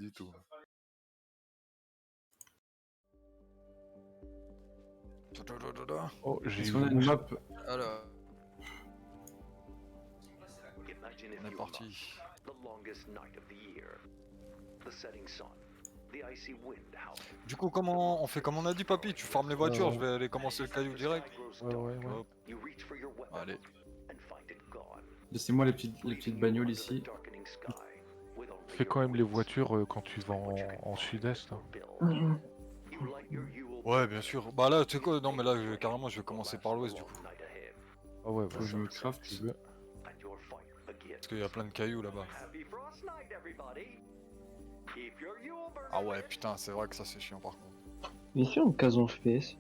du tout. Oh, j'ai Est-ce eu qu'on a une map? Alors, on est parti. Du coup, comment on fait comme on a dit, papy? Tu farmes les voitures, je vais aller commencer le caillou direct. Ouais. Hop. Allez. Laissez-moi les petites bagnoles ici. Fais quand même les voitures quand tu vas en sud-est. Hein. Ouais, bien sûr. Bah là, tu sais quoi? Non, mais là, carrément, je vais commencer par l'ouest du coup. Ah ouais, Faut bah, que je me si craft. tu veux. Parce qu'il y a plein de cailloux là-bas. Ah ouais, putain, c'est vrai que ça c'est chiant par contre. Mais si on case en FPS.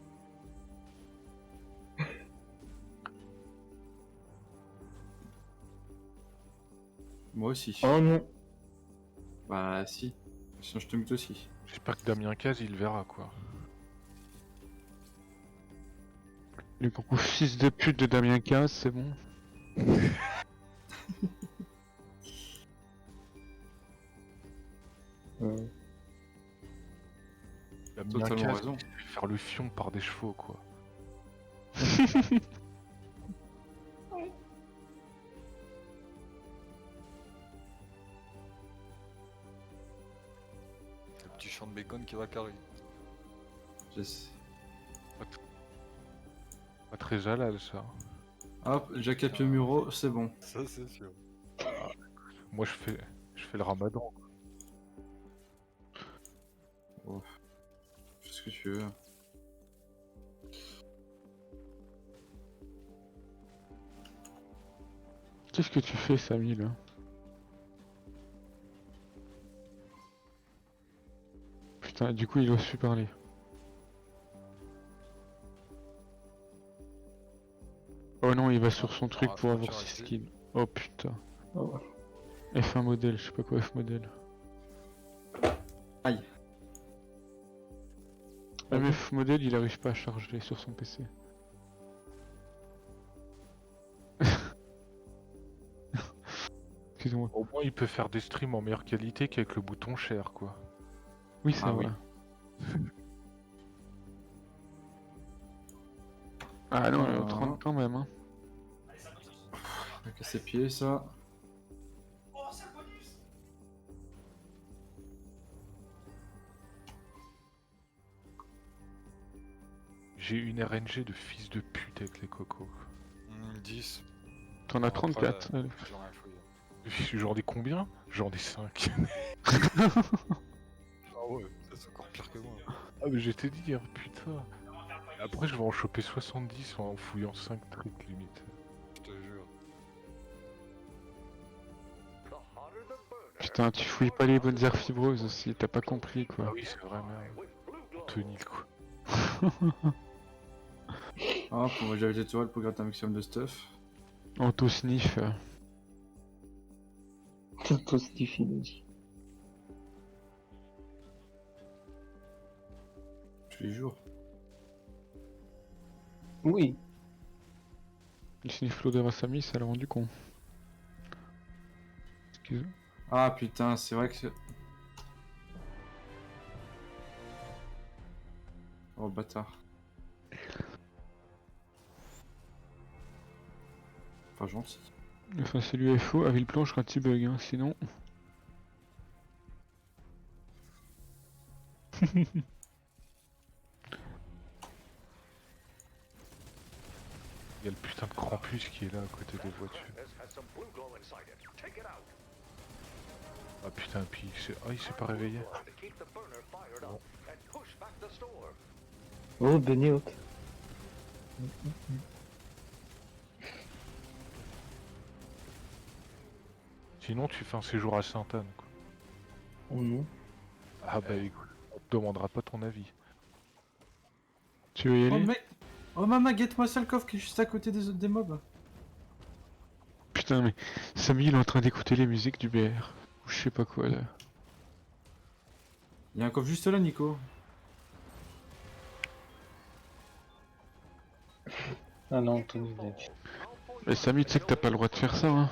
Moi aussi. Oh non. Bah si. Sinon je te mute aussi. J'espère que Damien Caz il verra quoi. Le gros fils de pute de Damien Caz, c'est bon. Damien Totalement Caz, raison. il fait faire le fion par des chevaux quoi. Le petit champ de bacon qui va carrer. Je sais. Pas très halal ça. Hop, Jacapio Muro, c'est bon. Ça c'est sûr. Moi je fais le ramadan. Oh. Fais ce que tu veux. Qu'est-ce que tu fais, Samy, là? Putain, du coup, il ose plus parler. Oh non, il va sur son truc pour avoir ses skills. Oh putain. Oh. F1 modèle, je sais pas quoi F modèle. Aïe. Même F modèle, il arrive pas à charger sur son PC. Excuse-moi. Au moins il peut faire des streams en meilleure qualité qu'avec le bouton share quoi. Oui, c'est Ah vrai. oui. Ah non, Ah. 30 quand même, hein. On a cassé pied ça. J'ai une RNG de fils de pute avec les cocos. 10. T'en as 34. allez. J'en ai un fouillé. J'en ai combien? J'en ai 5. Ah ouais, ça c'est encore pire que moi. Ah mais j'étais dit hein, putain. Après je vais en choper 70 en fouillant 5 trucs limite. Je te jure. Putain, tu fouilles pas les bonnes aires fibreuses aussi, t'as pas compris Ah quoi. oui c'est vrai merde. Tony quoi. Hop, on va gérer les étoiles pour gratter un maximum de stuff. Auto-sniff. C'est positif, il a dit. Tous les jours. Oui. Il sniff l'odeur à Samy, ça l'a rendu con. Excuse. Ah putain, c'est vrai que... Oh bâtard. Enfin gentil. Enfin, c'est l'UFO à Villeplanche quand il bug, hein, sinon. Il y a le putain de Krampus qui est là à côté des voitures. Ah putain puis il s'est pas réveillé. Oh, Benny Hawk. Sinon tu fais un séjour à Sainte-Anne quoi. Oh non. Ah bah écoute, on te demandera pas ton avis. Tu veux y Oh aller? mec. Oh maman, guette-moi ça le coffre qui est juste à côté des mobs. Putain, mais Samy il est en train d'écouter les musiques du BR. Ou je sais pas quoi là. Il y a un coffre juste là, Nico. Ah non, Tony, il a dit. Mais Samy, tu sais que t'as pas le droit de faire ça, hein.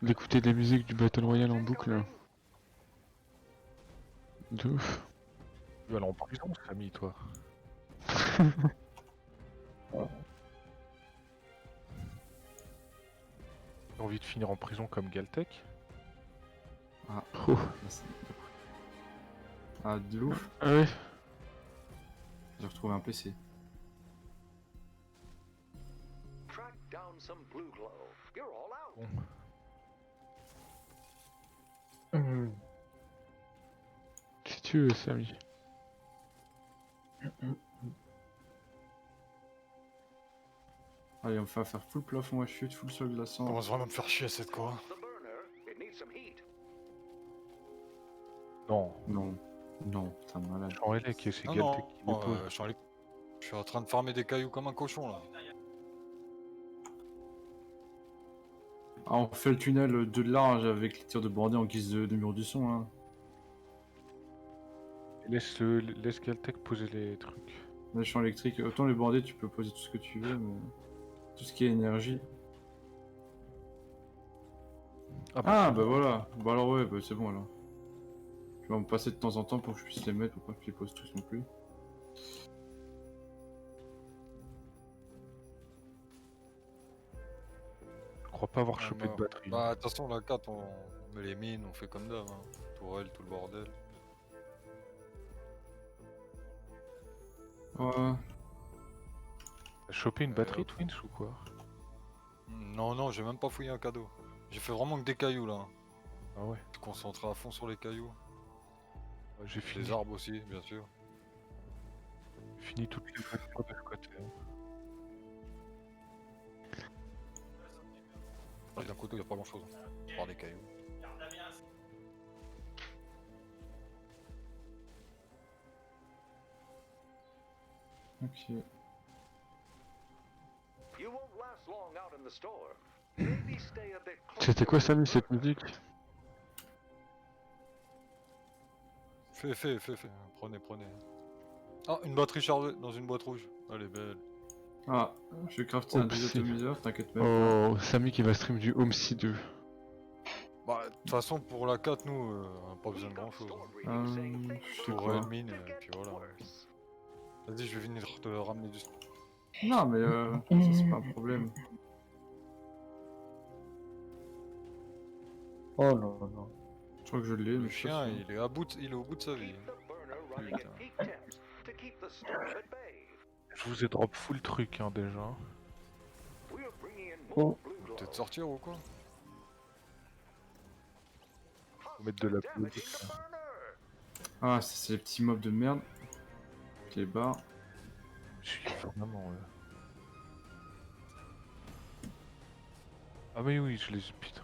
D'écouter des musiques du Battle Royale en boucle. Là. De ouf. Tu vas aller en prison, Samy, toi. T'as envie de finir en prison comme Galtech? Oh. Ah, de ouf. Ah ouais. J'ai retrouvé un PC. Track down some blue glow. You're all out. Bon. Hum. Si tu veux, Samy. Allez, on va faire full plafond à chute, full sol glaçant. Commence vraiment à me faire chier cette quoi. The burner, it needs some heat. Non, Non. Non, putain, malade. Jean Elec, c'est Non, Galtech non, qui dépose. je suis en train de farmer des cailloux comme un cochon là. Ah, on fait le tunnel de large avec les tirs de bordée en guise de mur du son. Hein. Laisse Galtech poser les trucs. Les champs électriques, autant les bordées, tu peux poser tout ce que tu veux, mais tout ce qui est énergie. Ah, bah voilà. Bah alors, ouais, bah c'est bon alors. Je vais me passer de temps en temps pour que je puisse les mettre, pour pas que je les pose tous non plus. Je crois pas avoir Ah, chopé de mort. batterie. Bah attention la 4 on met les mines, on fait comme d'hab. Hein. Tourelle, tout le bordel. Ouais. T'as chopé une batterie, hop. Twins, ou quoi? Non, non, j'ai même pas fouillé un cadeau. J'ai fait vraiment que des cailloux là. Ah ouais, Je suis concentré à fond sur les cailloux. ouais, j'ai fini, Les arbres aussi, bien sûr. fini toutes les voitures de ce côté. Hein. D'un couteau, y a pas grand chose. À part des cailloux. Ok. You won't last long out in the store. Maybe stay a bit closer. C'était quoi, Samy, cette musique? Fais. Prenez. Ah, une batterie chargée dans une boîte rouge. Elle est belle. Ah, je vais crafter Oh, un si. désatomiseur, t'inquiète pas. Oh, Samy qui va stream du Home C2. Bah, de toute façon, pour la 4, nous, on a pas besoin de grand chose. Je sais Tourelle, pas. mine, et puis voilà. Vas-y, je vais venir te ramener du. Non, mais ça c'est pas un problème. Oh là là. Je crois que je l'ai, mais Le je chien, sais il est au bout de sa vie. Keep the burner running at peak temps to keep the store at bay. Je vous ai drop full truc, hein, déjà. We're bringing in Oh. more blue glow. Peut-être sortir ou quoi? Faut mettre de la Damaging police. the burner. Ah, c'est les petits mobs de merde. Avec les barres. Je suis vraiment. Ah, mais oui, je les. Putain.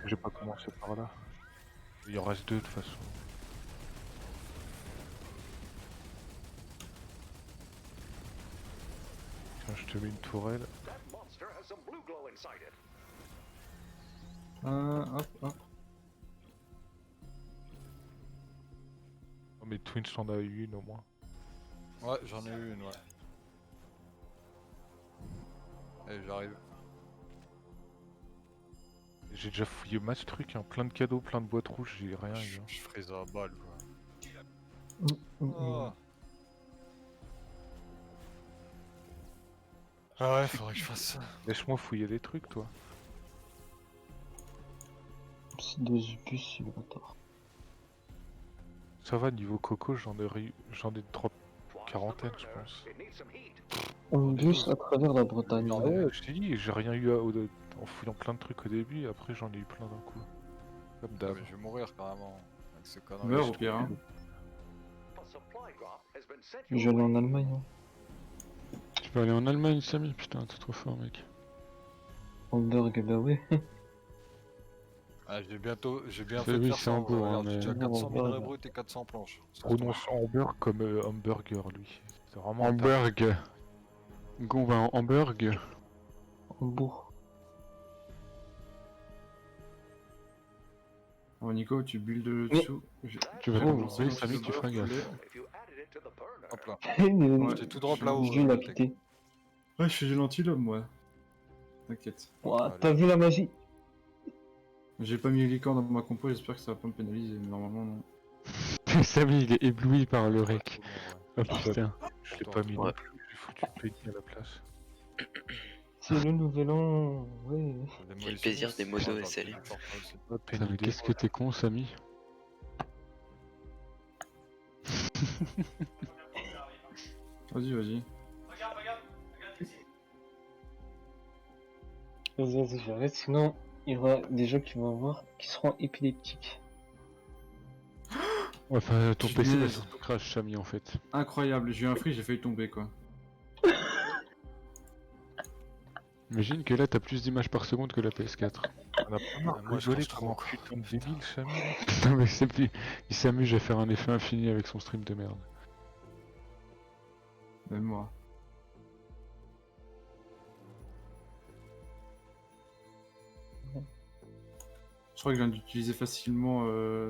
J'ai pas commencé par là. Il en reste deux de toute façon. Tiens, je te mets une tourelle. That monster has some blue glow inside it. Hop. Oh, mais Twins t'en a eu une au moins. Ouais, j'en ai eu une, ouais. Allez, j'arrive. J'ai déjà fouillé masse truc, hein. Plein de cadeaux, plein de boîtes rouges, j'ai rien eu. Hein. Je ferai ça à balle, quoi. Hum. Ah ouais, faudrait que je fasse ça. Laisse-moi fouiller les trucs, toi. C'est deux bus, c'est le bâtard. Ça va, niveau coco, j'en ai drop quarantaine, je pense. It needs some heat. Un bus à travers la Bretagne. Non, Ah ouais, je t'ai dit, j'ai rien eu en fouillant plein de trucs au début, et après j'en ai eu plein d'un coup. Comme Ah, d'hab. mais je vais mourir carrément. Avec ce conneries. Meurs au pire, hein. A supply drop has been sent Je vais your aller way. en Allemagne. Hein. Tu peux aller en Allemagne, Samy? Putain, t'es trop fort, mec. Hamburg, bah ouais. Ah, j'ai bien C'est- fait oui, de faire c'est ça. en gros, Regarde, hein, j'ai déjà mais- 400 Non, minerais bah, bruts et 400 planches. Ça se Prononce hamburger comme hamburger, lui. C'est vraiment un Hamburg. Go, on va en Hamburg. Hambourg. Bon, Nico, tu builds le Mais- dessous. Tu vas Oh, te trouver, Samy, tu feras gaffe. If you added it to the burner. Hop là. Ouais. J'étais tout drop là-haut. Je l'ai mec. pété. Ouais, je suis gentil l'homme, moi. T'inquiète. Ouah, t'as vu la magie? J'ai pas mis les licornes dans ma compo, j'espère que ça va pas me pénaliser, mais normalement non. Samy, il est ébloui par le Ouais, rec. c'est bon, Oh putain. Je l'ai pas mis Ouais. non plus, j'ai foutu Penny à la place. C'est le nouvel an, ouais. ouais. Quel plaisir des modos SL. Ah, Putain, Penny mais qu'est-ce que t'es con, Samy? Vas-y, vas-y. Vas-y, j'arrête, sinon il y aura des gens qui vont voir qui seront épileptiques. Ouais, enfin, ton PC va Punaise. surtout crash, Samy, en fait. Incroyable, j'ai eu un free, j'ai failli tomber quoi. Imagine que là, t'as plus d'images par seconde que la PS4. On a pas marre moi, je rigolé pense comme un trop. putain de débile, Samy. Non, mais c'est plus... Il s'amuse à faire un effet infini avec son stream de merde. Même moi. Je crois que je viens d'utiliser facilement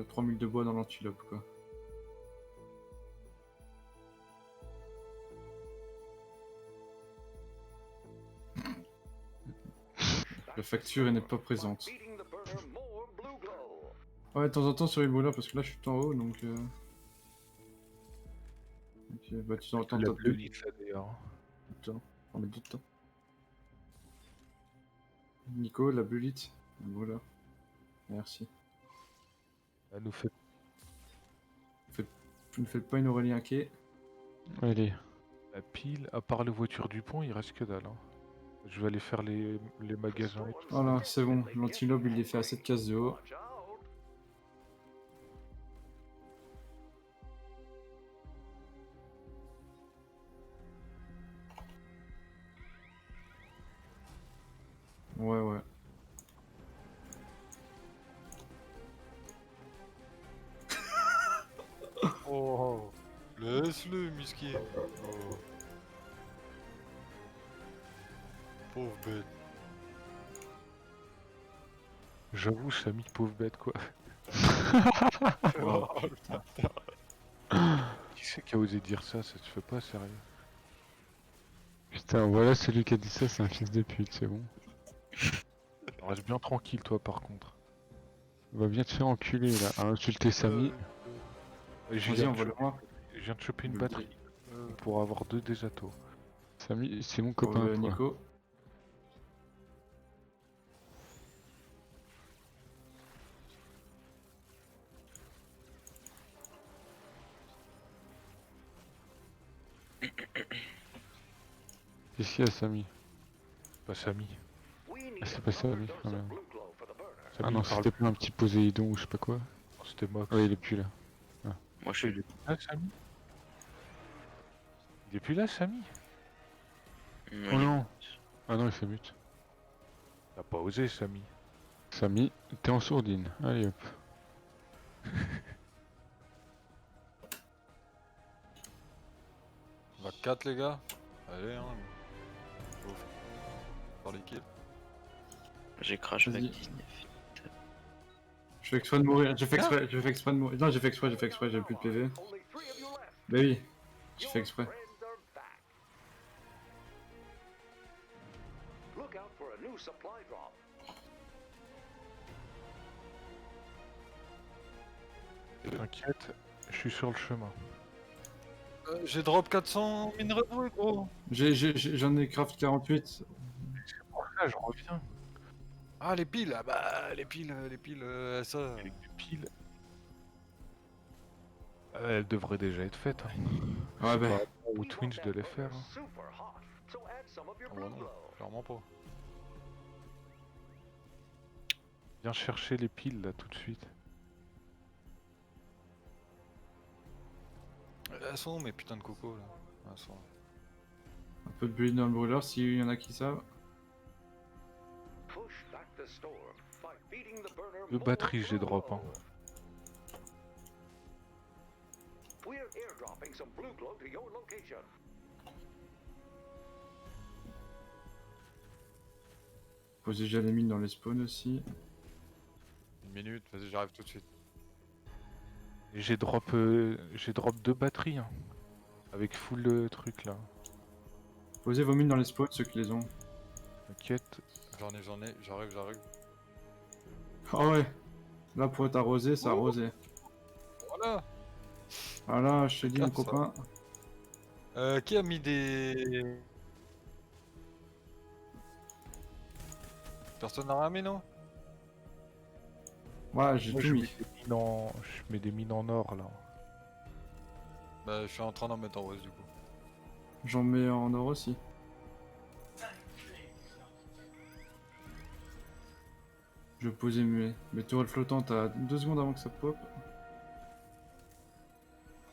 3000 de bois dans l'antilope quoi. La facture elle n'est pas présente. Feeding the burner more blue glow. Ouais, de temps en temps sur les brûleurs parce que là je suis tout en haut donc. Ok, bah tu entends La ta bleu pub. là d'ailleurs. On met du temps. Nico, la bulite. Voilà. Merci. Elle nous fait Tu ne fais pas une Aurélien Quai. Allez. la pile, à part les voitures du pont, il reste que dalle. Hein. Je vais aller faire les magasins et tout. Voilà, c'est bon. L'antilope il est fait à 7 cases de haut. Watch out. Ouais, ouais. Oh, laisse-le, miskin. Oh. Pauvre bête. J'avoue, Samy, pauvre bête quoi. Oh, Qui c'est qui a osé dire ça? Ça te fait pas sérieux? Putain, voilà, celui qui a dit ça, c'est un fils de pute, c'est bon. Reste bien tranquille, toi, par contre. Va bien te faire enculer, là, à insulter Samy. Je Vas-y, viens, envoie-le-moi. je viens de choper une batterie pour avoir 2 Desato. Samy, c'est mon Pour copain, quoi. Nico. Qu'est-ce qu'il y a, Samy? Pas Samy. We need Ah, c'est a pas ça, proper lui, dose quand of même. blue glow for the burner. Ah Samy, non, il parle c'était pas un petit Poséidon ou je sais pas quoi. plus, c'était Mox. Ouais, il est plus là. Moi, je Il est plus là, Samy? Il est plus là, Samy? Oh non! Ah non, il fait mute. T'as pas osé, Samy. Samy, t'es en sourdine. Allez hop. On va 4 les gars. Allez hein. Ouf. Par les kills. J'ai crash Vas-y. back 19. Je fais exprès de mourir. J'ai fait exprès de mourir. Non, j'ai fait exprès, j'ai plus de PV. Only 3 of you left. Bah oui, j'ai Your fait exprès. friends are back. Look out for a new supply drop. T'inquiète, je suis sur le chemin. J'ai drop 400 minerais brut gros. J'en ai craft 48. Ah, je reviens. Ah les piles, ah bah les piles, ça. Avec des piles. Elle devrait déjà être faite. Hein. Ouais, bah. Ou Twinch de les faire. Hein. Super hot. So add some of your Ah blue bah non, glow. clairement pas. Viens chercher les piles là tout de suite. Elles sont où mes putains de coco là? Elles sont... Un peu de bulle dans le brûleur s'il y en a qui savent. Push back the storm by feeding the burner 2 more batteries j'ai blue drop. Hein. glow. We're airdropping some blue glow to your location. Posez déjà les mines dans les spawns aussi. Une minute, vas-y j'arrive tout de suite. Et j'ai drop 2 batteries. Hein. Avec full truc là. Posez vos mines dans les spawns, ceux qui les ont. J'arrive, T'inquiète. j'arrive. Ah ouais. Là pour être arrosé, ça arrosé. Voilà. Voilà, je t'ai dit, mon Regarde ça. copain. Qui a mis des... Personne n'a rien mis, non? Ouais, j'ai Moi, tout je mis. mets des mines je mets des mines en or là. Bah, je suis en train d'en mettre en rose, du coup. J'en mets en or aussi. Je vais poser mes tourelles flottantes à 2 secondes avant que ça pop.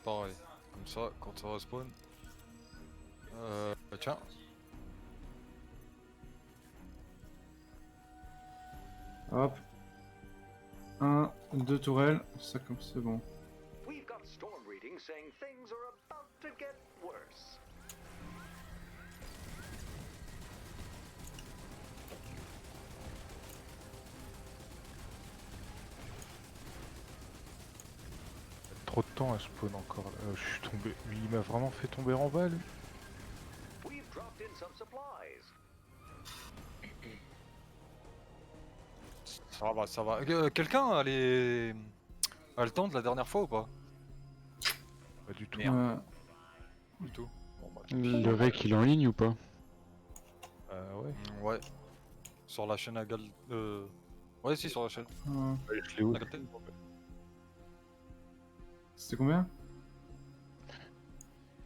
Pareil. Comme ça, quand ça respawn... tiens. Hop. 1, 2 tourelles, ça comme c'est bon. We've got storm readings saying things are about to get worse. Trop de temps à spawn encore. Je suis tombé. Lui, il m'a vraiment fait tomber en bas, lui. We've dropped in some supplies. Ça va, ça va. Quelqu'un a les... a le temps de la dernière fois ou pas? Pas du tout. Merde. Du tout. Bon, bah, Le rec il est en ligne ou pas? Ouais. ouais. Sur la chaîne à Gal... Ouais, si, sur la chaîne. Je l'ai aussi. Galtec. C'était combien?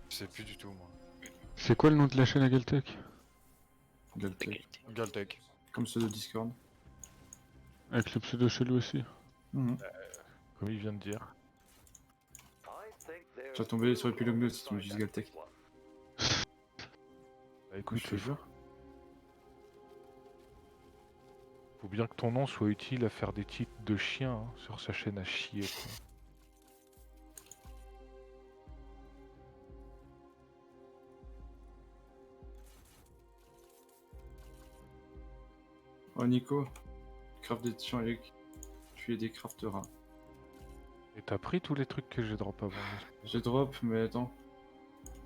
Je sais plus du tout, moi. C'est quoi le nom de la chaîne à Galtech? Galtech. Galtec. Comme ceux de Discord. Avec le pseudo chelou aussi. Mhm. Comme il vient de dire. I think there's Tu vas tomber sur Epilogue Notes si tu me dis Galtech. Bah écoute, Je te jure. faut bien que ton nom soit utile à faire des titres de chien hein, sur sa chaîne à chier. Quoi. Oh Nico, craft des champs électriques. Tu es des crafteras. Et t'as pris tous les trucs que j'ai drop avant. J'ai drop, mais attends.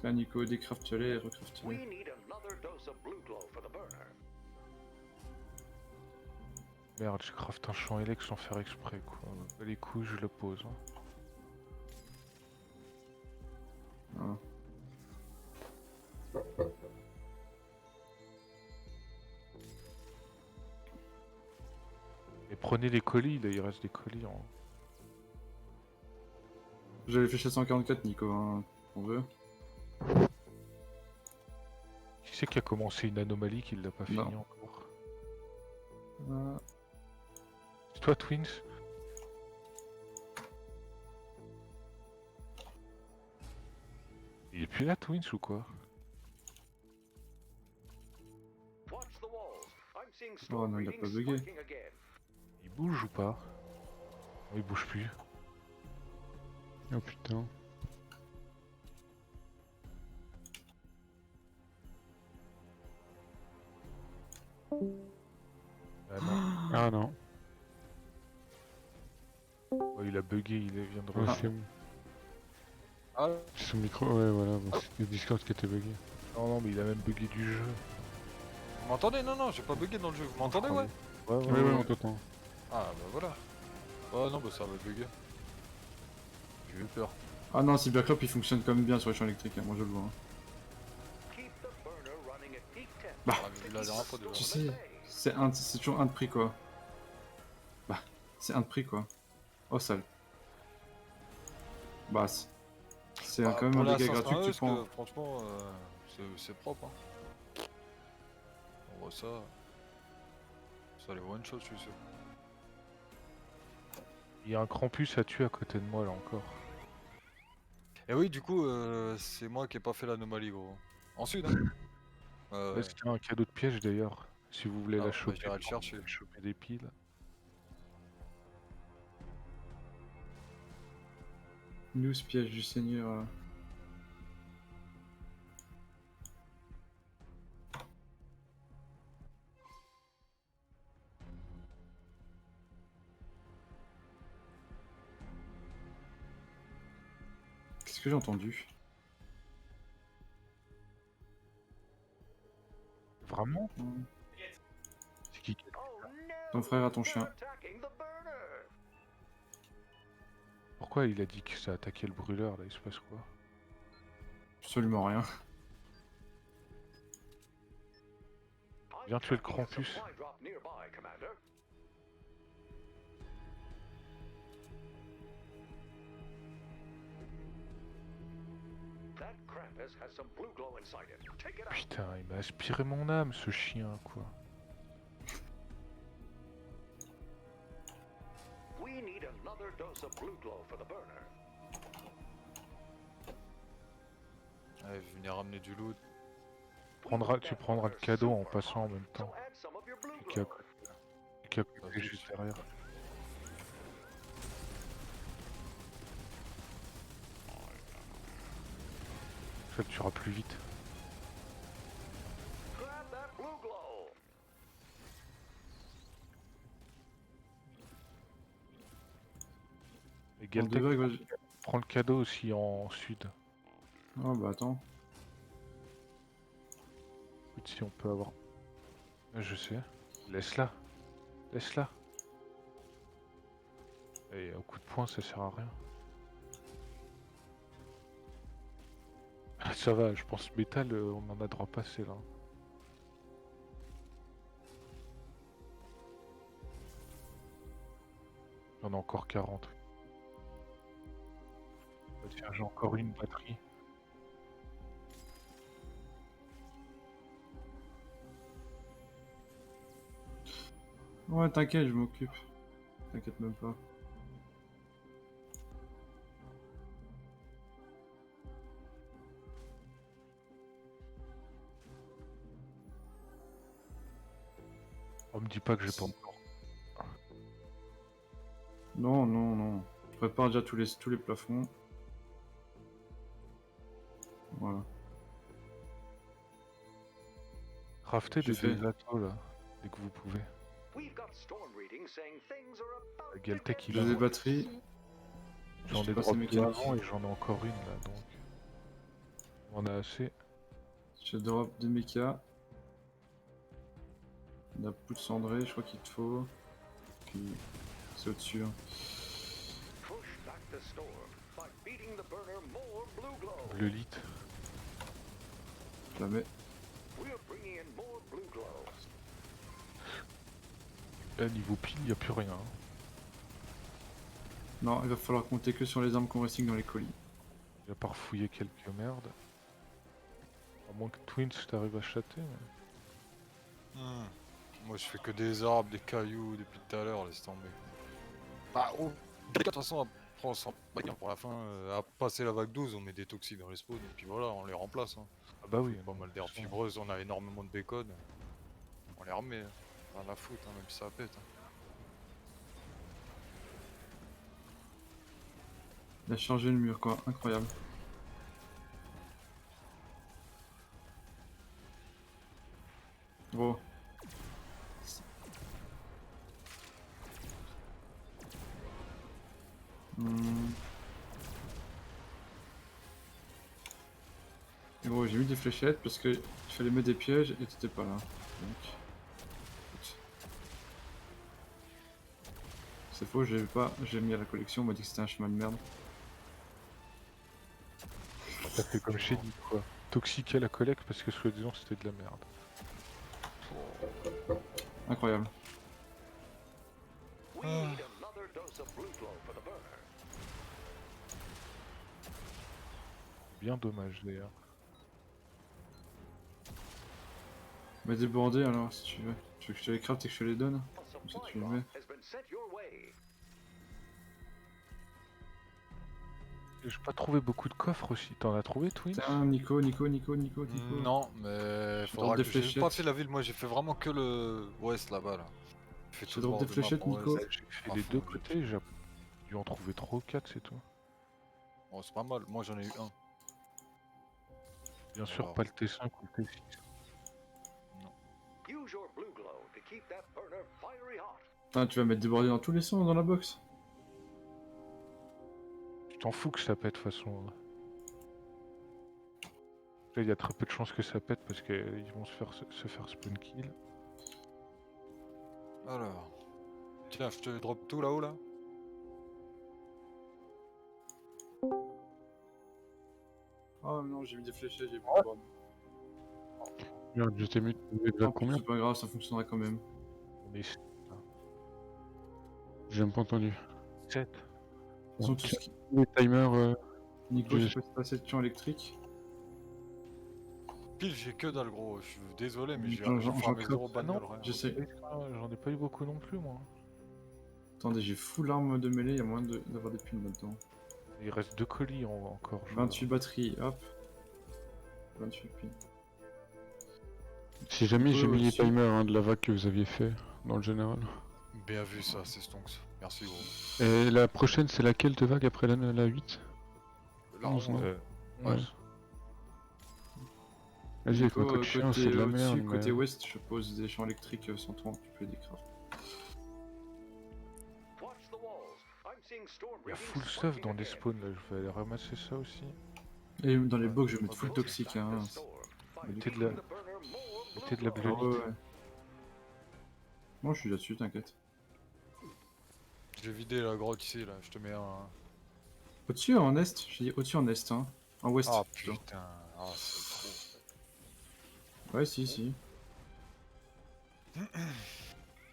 Tiens Nico, décraft-les, recraft-les. We need another dose of blue glow for the burner. Merde, je craft un champ élect sans faire exprès quoi. Les couilles, je le pose. Hein. Ah. Et prenez les colis, là il reste des colis en. J'avais fait 744 Nico, hein. On veut. Qui c'est qui a commencé une anomalie qui l'a pas fini Non. encore? Ah. C'est toi Twins? Il est plus là Twins ou quoi? Watch the walls. I'm seeing Oh storm non, il a readings pas bugué. spiking again. Il bouge ou pas? Non, il bouge plus. Oh putain. Ah non. Ah non. Oh, il a bugué, il vient de Ouais, revenir. c'est bon. Ah, C'est son micro, ouais voilà, bon, c'est le Discord qui était bugué. Non, non, mais il a même bugué du jeu. vous m'entendez? Non, non, j'ai pas bugué dans le jeu. Vous m'entendez, ouais? Ouais, Ouais, ouais, on t'entend. Ah, bah voilà. Oh non, bah ça va bugger. J'ai eu peur. Ah non, si Backlop il fonctionne quand même bien sur les champs électriques, hein. Moi je le vois. Hein. Keep the burner running at peak temp. Bah, On avait vu la dernière fois déjà. Tu sais, c'est toujours un de prix quoi. Bah, c'est un de prix quoi. Oh sale. Bah, c'est Bah, quand même pour un la dégât gratuit que tu 501, prends. franchement, c'est propre. Hein. On voit ça. Ça les one shot, je suis sûr. Il y a un Krampus à tuer à côté de moi là encore. Et oui, du coup, c'est moi qui ai pas fait l'anomalie, gros. En sud, hein. Là, c'était un cadeau de piège d'ailleurs. Si vous voulez Ah, la bah, choper, j'irai le chercher. choper des piles. News piège du Seigneur. Qu'est-ce que j'ai entendu? Vraiment? C'est qui? Oh no! Ton frère a ton chien. They're attacking the burner. Pourquoi il a dit que ça attaquait le brûleur là? Il se passe quoi? Absolument rien. Viens tuer le Tracking a Krampus. supply drop nearby, Commander. That Krampus has some blue glow inside it. Take it out. Putain, il m'a aspiré mon âme ce chien quoi. We need another dose of blue glow for the burner. Allez, venez ramener du loot. Tu prendras le cadeau en passant en même temps. So add some of your blue Qui a, glow. qui a coupé juste derrière. Ça le tuera plus vite. Grab that blue glow. Et En Galtec, deux vagues, vas-y. prends le cadeau aussi en sud. Oh bah attends. Écoute, si on peut avoir... Je sais. Laisse-la. Laisse-la. Et au coup de poing, ça sert à rien. Ah, ça va, je pense métal, on en a droit passer là. J'en ai encore 40. Tiens, j'ai encore une batterie. Ouais, t'inquiète, je m'occupe. T'inquiète même pas. On me dit pas que j'ai pas encore. Non, non, non. Je prépare déjà tous les plafonds. Voilà. Craftez J'ai des fait. bateaux là, dès que vous pouvez. We've got storm readings saying things are about to Galtec, get il J'ai a- des batteries. J'en Je ai sais pas, c'est drop deux mécanique. avant et j'en ai encore une là donc. On en a assez. Je drop des mechas. La poudre cendrée, je crois qu'il te faut. Puis c'est au-dessus. Hein. push back the storm by feeding the burner more blue glow. Le lit. Je la mets. We're bringing in more blue glow. Là niveau pile, y a plus rien. Hein. Non, il va falloir compter que sur les armes qu'on recycle dans les colis. Il a pas refouillé quelques merdes. À moins que Twins t'arrive à chater. Mais... Moi je fais que des arbres, des cailloux depuis tout à l'heure, laisse tomber. Bah, de toute façon, après on s'en bat bien pour la fin. À passer la vague 12, on met des toxiques dans les spawns et puis voilà, on les remplace. Hein. Ah bah oui. Pas mal d'herbes fibreuses, on a énormément de bacon. On les remet. Hein. Rien à la foutre, hein, même si ça pète. Hein. Il a chargé le mur, quoi. Incroyable. Gros. Gros, j'ai mis des fléchettes parce que il fallait mettre des pièges et t'étais pas là. Donc... écoute. C'est faux, j'ai mis à la collection, on m'a dit que c'était un chemin de merde. Ça fait comme chez dit quoi. Toxique à la collecte parce que soi-disant c'était de la merde. Incroyable. We need another dose of blue glow for the burner. Bien dommage d'ailleurs. Mais débordé alors si tu veux. Tu veux que je te les craft et que je te les donne? A Ça, supply tu les drop mets. has been sent your way. J'ai pas trouvé beaucoup de coffres aussi. T'en as trouvé Twins? Tiens, Nico. Non, mais Je faudra tente des que j'ai pas fléchettes. fait la ville, moi j'ai fait vraiment que le ouest là-bas là. J'ai fait Je tout le drop bord des de fléchettes, map en Nico. ouest. J'ai fait Ah, les faut- deux côtés, j'ai dû en trouver 3 ou 4 c'est tout. Bon, c'est pas mal, moi j'en ai eu un. Bien sûr Alors. pas le T5 ou le T6. Use your blue glow to keep that burner fiery hot. Putain, tu vas mettre débordé dans tous les sens dans la box. Tu t'en fous que ça pète de toute façon. Là, il y a très peu de chances que ça pète parce qu'ils vont se faire spawn kill. Alors. Tiens, je te drop tout là-haut là. Oh non, j'ai mis des fléchettes, j'ai pas de borne. Merde, je t'ai mis de Tant pis, combien? c'est pas grave, ça fonctionnera quand même. On est J'ai même pas entendu. 7. De toute façon, tout ce qui... Les timers, Nico, je Je- sais pas si t'as cette tuant électrique. Pile, j'ai que dalle, gros. Je suis désolé, mais j'ai J'en- j'ai j'en farmé crève. 0 Ah non, bagnole, rien. J'essaie. J'en ai pas eu beaucoup non plus, moi. Attendez, j'ai full arme de mêlée, il y a moyen d'avoir des pins là-dedans. Il reste 2 colis encore. je 28 batteries, hop. 28 pins. si jamais j'ai mis les aussi. timers hein, de la vague que vous aviez fait dans le général. Bien vu, ça, c'est stonks. Merci, gros. Et la prochaine, c'est laquelle de vague après la 8? Là, 11, non? Euh, Ouais. ouais. Vas-y, avec ma Nico, queue de chien, côté c'est de la au-dessus, merde. côté mais- ouest, je pose des champs électriques 130, tu peux les décraft. Watch the walls. I'm seeing storm Il y a readings full stuff spiking dans les again. spawns là, je vais aller ramasser ça aussi. Et dans les box, je vais Ah mettre full bon, toxique, Push back hein. the storm by Mettez de beating la- the burner more mettez de la blue Ah glow. ouais, ouais. Moi, je suis là-dessus, t'inquiète. j'ai vidé la grotte ici, là. Je te mets un. Au-dessus, en est, j'ai dit au-dessus en est, hein. En ouest. Ah plutôt. putain. Ah, c'est Ouais, si.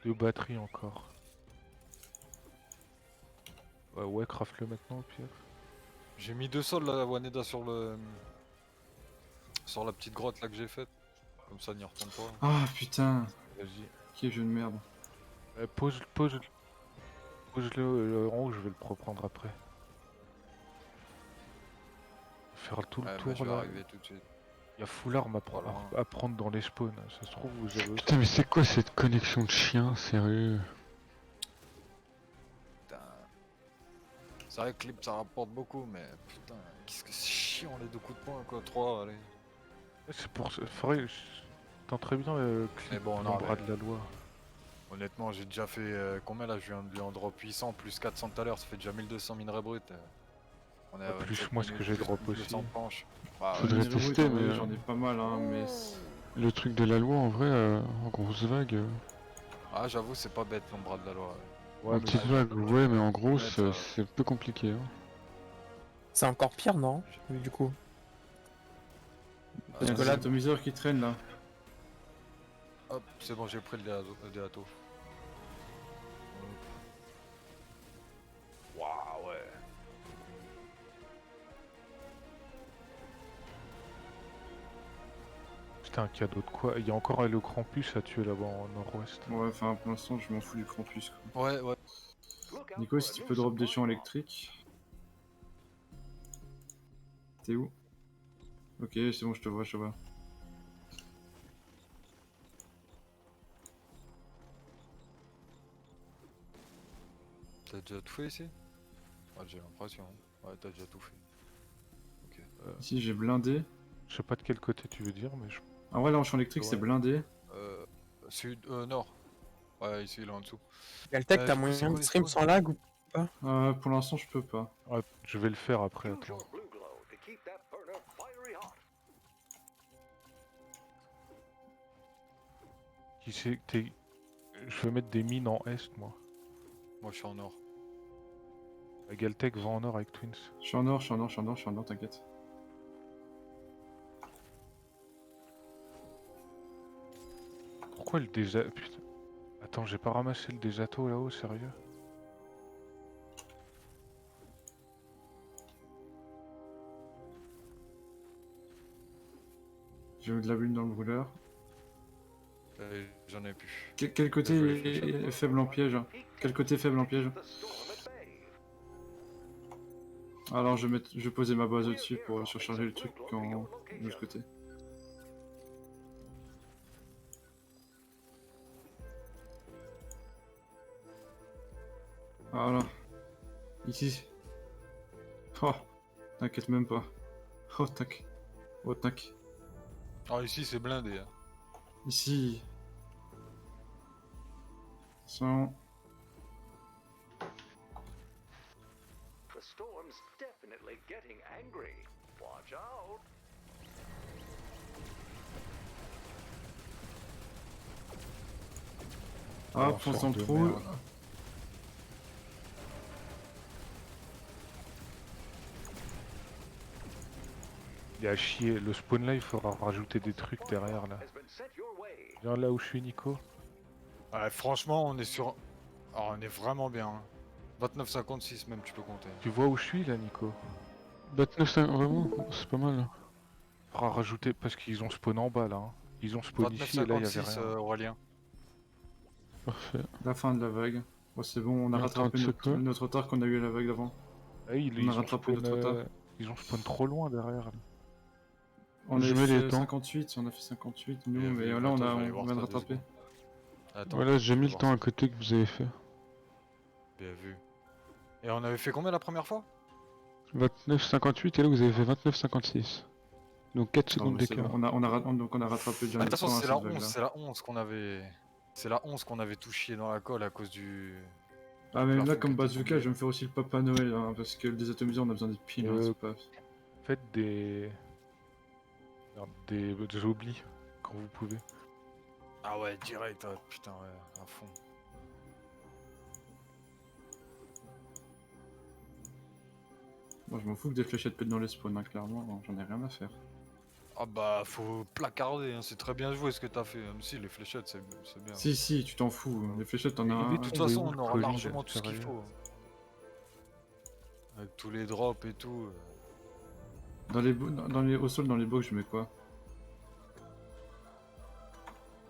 2 batteries encore. Ouais, craft-le maintenant au pire. trop. J'ai mis 2 sols, là, Waneda, sur le. Sur la petite grotte, là, que j'ai faite. Comme ça, n'y retourne pas. Ah putain, Vas-y. quel jeu de merde. Pose-le en haut, je vais le reprendre après. Faire tout le Ouais, bah, tour je vais là. arriver tout de suite. Il y a full arme Voilà. à prendre dans les spawns. Ça se trouve, vous avez aussi. Putain, mais c'est quoi cette connexion de chien, sérieux? Putain. C'est vrai que clip, ça rapporte beaucoup, mais putain, qu'est-ce que c'est chiant, les 2 coups de poing, quoi. 3, allez. C'est pour ça. Faudrait. T'entends très bien Mais bon, le non, bras mais- de la loi. Honnêtement, j'ai déjà fait combien là? Je viens de lui en drop 800 plus 400 tout à l'heure, ça fait déjà 1200 minerais bruts. On est à plus 27 moi, ce que minutes, j'ai plus drop 1200 aussi. planches. Bah, Faudrait Les tester, roues, mais, j'en ai pas mal, hein, mais... Le truc de la loi, en vrai, en grosse vague. Ah, j'avoue, c'est pas bête l'ombre de la loi. Ouais, En mais petite vague, ouais, mais en gros, mettre, c'est un peu compliqué. Hein. C'est encore pire, non? Du coup. Il y a que un là- atomiseur qui traîne là. Hop, c'est bon, j'ai pris le déato. Waouh, ouais. Putain, un cadeau de quoi? Il y a encore le Krampus à tuer là-bas en nord-ouest. Ouais, enfin pour l'instant je m'en fous du Krampus quoi. Ouais, ouais. Look out Nico, for si a tu new peux drop des supply champs drop. électriques. T'es où? Ok, c'est bon, je te vois. T'as déjà tout fait ici? Ouais, j'ai l'impression. Ouais, t'as déjà tout fait. Ici j'ai blindé. Je sais pas de quel côté tu veux dire, mais je... Ah ouais, là en champ électrique Ouais. c'est blindé. Sud, nord. Ouais, ici, là en dessous. Galtec, du t'as coup, moyen c'est quoi de les stream spawns sans lag ou Pour l'instant je peux pas. Ouais, je vais le faire après. Use Attends. your blue glow to keep that burner fiery hot. Qui c'est que t'es... Je vais mettre des mines en est, moi. Moi, je suis en nord. Galtec va en nord avec Twins. Je suis en nord, t'inquiète. Pourquoi le déjà... Putain. Attends, j'ai pas ramassé le déjato là-haut, sérieux? J'ai mis de la lune dans le brûleur. J'en ai plus. Quel côté est faible en piège hein? Quel côté est faible en piège? The storm at bay. Alors je vais poser ma base au-dessus pour surcharger le truc de l'autre côté. Voilà. Ici. Oh, t'inquiète même pas. Oh, tac. Oh, tac. Ah, ici, c'est blindé. Hein. Ici. 100. The storm's definitely getting angry. Watch out. Hop, fonce dans le de trou. merde. Il est à chier. Le spawn là, il faudra rajouter des trucs derrière là. Has been sent your way. Viens là où je suis, Nico. Ouais, franchement, on est sur. Ah, on est vraiment bien. Hein. 29,56 même, tu peux compter. Tu vois où je suis là, Nico? 29,5, vraiment? C'est pas mal. Faudra rajouter parce qu'ils ont spawn en bas là. Hein. Ils ont spawn ici et là il y avait 29,56 rien. Aurélien. Parfait. La fin de la vague. Bon, c'est bon, on a Attends, rattrapé tu sais notre, quoi notre retard qu'on a eu à la vague d'avant. Ah, On a rattrapé notre retard. ils ont spawn trop loin derrière. Là. On Je a mets les fait temps. 58, on a fait 58 nous, Bien mais vu, là attends, on, je a, vais aller on voir vient de ça 2 rattraper. secondes. Attends, Voilà, j'ai je mis vais le voir temps ça. à côté que vous avez fait. Bien vu. Et on avait fait combien la première fois? 29,58 et là vous avez fait 29,56. Donc 4 Ah, secondes bah, c'est d'écart. bon, donc on a rattrapé déjà Ah, de toute notre façon, temps à c'est cette la 11, vague-là. c'est la 11 qu'on avait. C'est la 11 qu'on avait tout chié dans la colle à cause du. Ah mais là plafond comme qui était bazooka tombé. je vais me faire aussi le Papa Noël hein, parce que le désatomisé on a besoin des piles hein, c'est pas... Faites des. Merde, des oublis quand vous pouvez. Ah ouais, direct, ouais, putain, ouais, à fond. Moi je m'en fous que des fléchettes pètent dans les spawns hein, clairement, j'en ai rien à faire. Ah bah, faut placarder, hein, c'est très bien joué ce que t'as fait, même si les fléchettes, c'est bien. Si, tu t'en fous, les fléchettes t'en as Il est un... De toute tombé façon, où, on le aura colis, largement là, tout ce qu'il sérieux faut. Avec tous les drops et tout. Dans les... Au sol dans les box je mets quoi?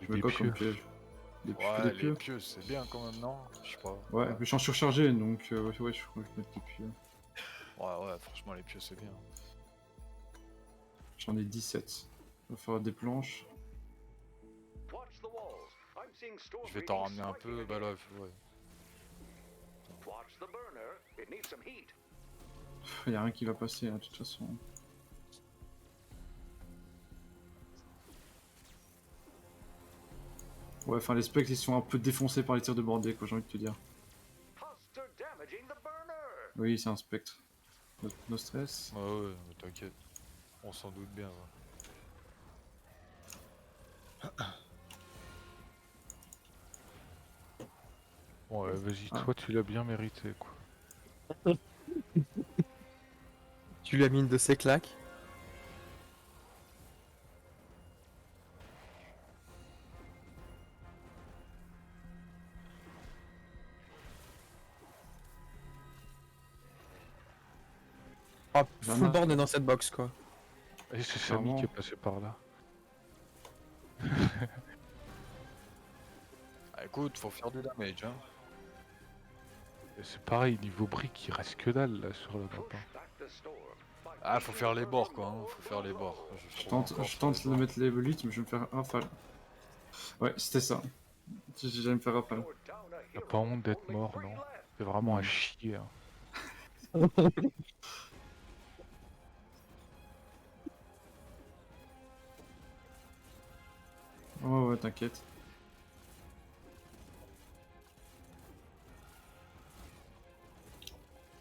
Je mets Des quoi comme pieux. piège? Des pieux, Ouais, des les pieux? pieux, c'est bien quand même, non? Je sais pas. Ouais, mais je suis en surchargé donc ouais je crois que je vais mettre des pieux. Ouais, franchement, les pieux, c'est bien. J'en ai 17. On va faire des planches. Watch the walls. I'm seeing store Je vais t'en readings ramener un peu, spiking bah là, again. ouais. Watch the burner. It needs some heat. Y'a rien qui va passer hein, de toute façon. Ouais, enfin les specs ils sont un peu défoncés par les tirs de bordée quoi, j'ai envie de te dire. Huster damaging the burner. Oui, c'est un spectre. No stress. Ouais, mais t'inquiète. On s'en doute bien. Bon, vas-y, Ah. toi tu l'as bien mérité quoi. Tu lui as mis une de ses claques. Oh, J'en full ai- borne est dans cette box quoi. Et c'est Samy Clairement. qui est passé par là. Ah, écoute, faut faire du damage, hein. Et c'est pareil, niveau briques, il reste que dalle là sur le map. Push hein. back the store. by Ah, faut beating faire the les burner bords, quoi, hein. more Faut faire les blue bords. glow. Je trouve encore tente sur les de bords. mettre les élites, mais je vais me faire rafale. Ouais, c'était ça. J'allais me faire rafale. You're down a T'as hero. pas honte d'être Only mort, 3 non? left. C'est vraiment à Non. chier. Hein. Ouais, t'inquiète.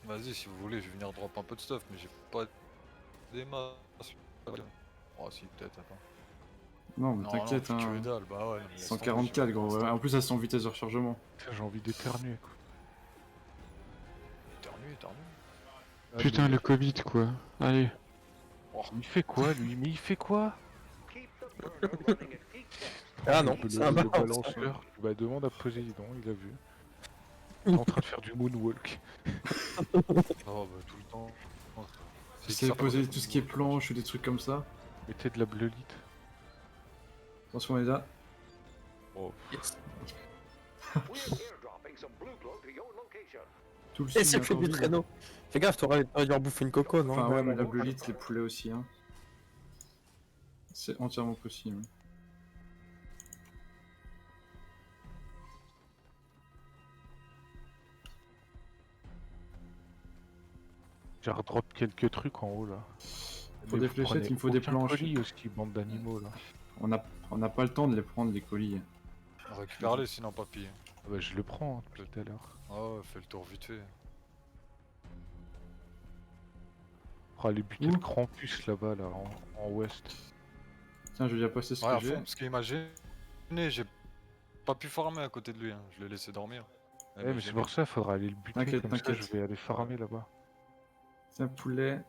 Vas-y, si vous voulez, je vais venir drop un peu de stuff, mais j'ai pas des masses. Oh, si, peut-être, attends. Non, mais Non, t'inquiète, non, hein. que dalle, bah ouais. mais laisse tomber, 144 j'ai pas gros, de ouais. stock. En plus elles sont en vitesse de rechargement. Putain, j'ai envie d'éternuer quoi. Éternue. Putain, le Covid quoi. Allez. Il fait quoi lui? Mais il fait quoi? Keep the burner running at peak temps. Ah non, le, c'est un le balanceur. balanceur. Bah demande à Poséidon, il a vu. Il est en train de faire du moonwalk. Oh, bah, tout le temps. J'essaie de poser tout ce qui est planche ou des trucs comme ça. Mettez de la bleulite. Attention les gars. Oh, Yes. We're airdropping some blue glow to your location. Tout le Et sud c'est est le fait encore du vide. traîneau. Fais gaffe, t'aurais dû leur bouffer une coco, non? Enfin ouais, mais la bleulite, les poulets aussi hein. C'est entièrement possible. j'ai redrop quelques trucs en haut là. Faut Mais des vous fléchettes, prenez il me faut des aucun planches. colis aussi, bande d'animaux là. On n'a pas le temps de les prendre les colis. Récupère-les sinon, papy. Ah bah je le prends hein, depuis tout à l'heure. Ah ouais, fais le tour vite fait. On va aller buter Où le Krampus là-bas là, en ouest. Tiens, je vais déjà passer ce Ouais, à que j'ai. fond, parce qu'il m'a gêné, j'ai pas pu farmer à côté de lui, hein. Je l'ai laissé dormir. Ouais, mais c'est pour ça, faudra aller le buter. T'inquiète, Comme ça, t'inquiète. je vais aller farmer là-bas. Tiens, poulet.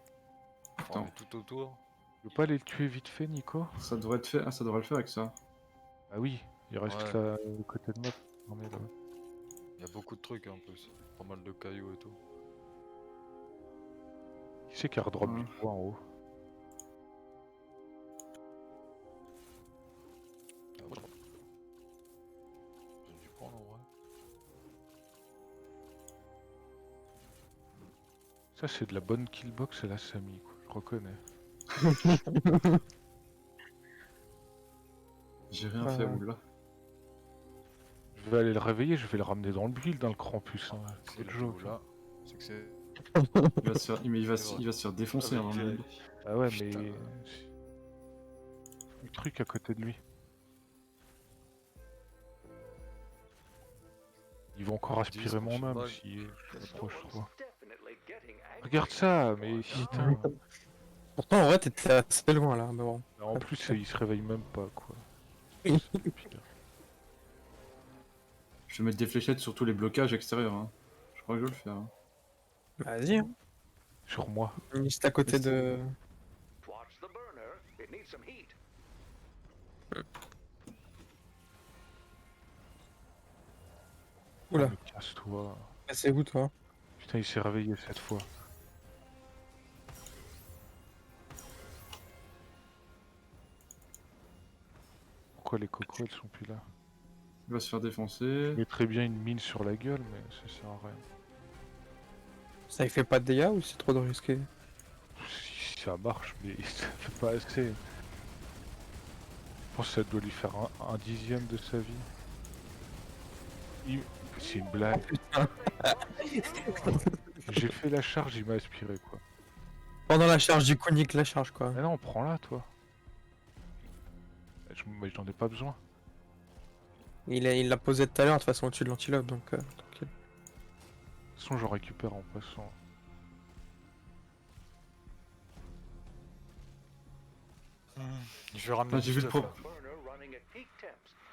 Farmer tout autour. Tu veux pas aller le tuer vite fait, Nico? Ça devrait être fait. Ah, ça devrait le faire avec ça. Ah oui, il reste Ouais. le côté de map. Non, mais là. Il y a beaucoup de trucs en plus. Pas mal de cailloux et tout. Qui c'est qui a redrop du Ouais. bois en haut? Ah, moi, j'ai dû prendre en vrai. Ça, c'est de la bonne killbox à la Samy, quoi. Je reconnais. J'ai rien fait, oula. Je vais aller le réveiller, je vais le ramener dans le build, dans le Krampus. Hein. C'est Quel le joke. là. C'est que c'est. Il va se faire, mais C'est vrai. il va se faire défoncer. Avec, Hein, Ah ouais, Putain. mais. Le truc à côté de lui. Ils vont encore aspirer mon âme cheval. si je The m'approche storm's trop. definitely getting angry. Regarde ça, mais putain. Pourtant, en vrai, t'étais assez loin là, mais bon. En plus, il se réveille même pas, quoi. Oui. C'est pire. Je vais mettre des fléchettes sur tous les blocages extérieurs. Hein. Je crois que je vais le faire. Hein. Vas-y, hein. Sur moi. Juste à côté de. Watch the burner. It needs some heat. Oula. Mais casse-toi. Ah, c'est où toi? Putain, il s'est réveillé cette fois. Pourquoi les cocos, elles sont plus là? Il va se faire Je défoncer. mettrais bien une mine sur la gueule, mais ça sert à rien. Ça il fait pas de dégâts ou c'est trop de risqué? Si ça marche, mais ça fait pas assez. Je pense que ça doit lui faire un dixième de sa vie. C'est une blague. J'ai fait la charge, il m'a aspiré quoi. Pendant la charge du coup, nique la charge quoi. Mais non, prends-la toi. Mais j'en ai pas besoin. Il l'a posé tout à l'heure de toute façon au-dessus de l'antilope donc tranquille. De toute façon, j'en récupère en passant. Je vais ramener Ah, j'ai vu le stuff, pro. là. Burner running at peak temps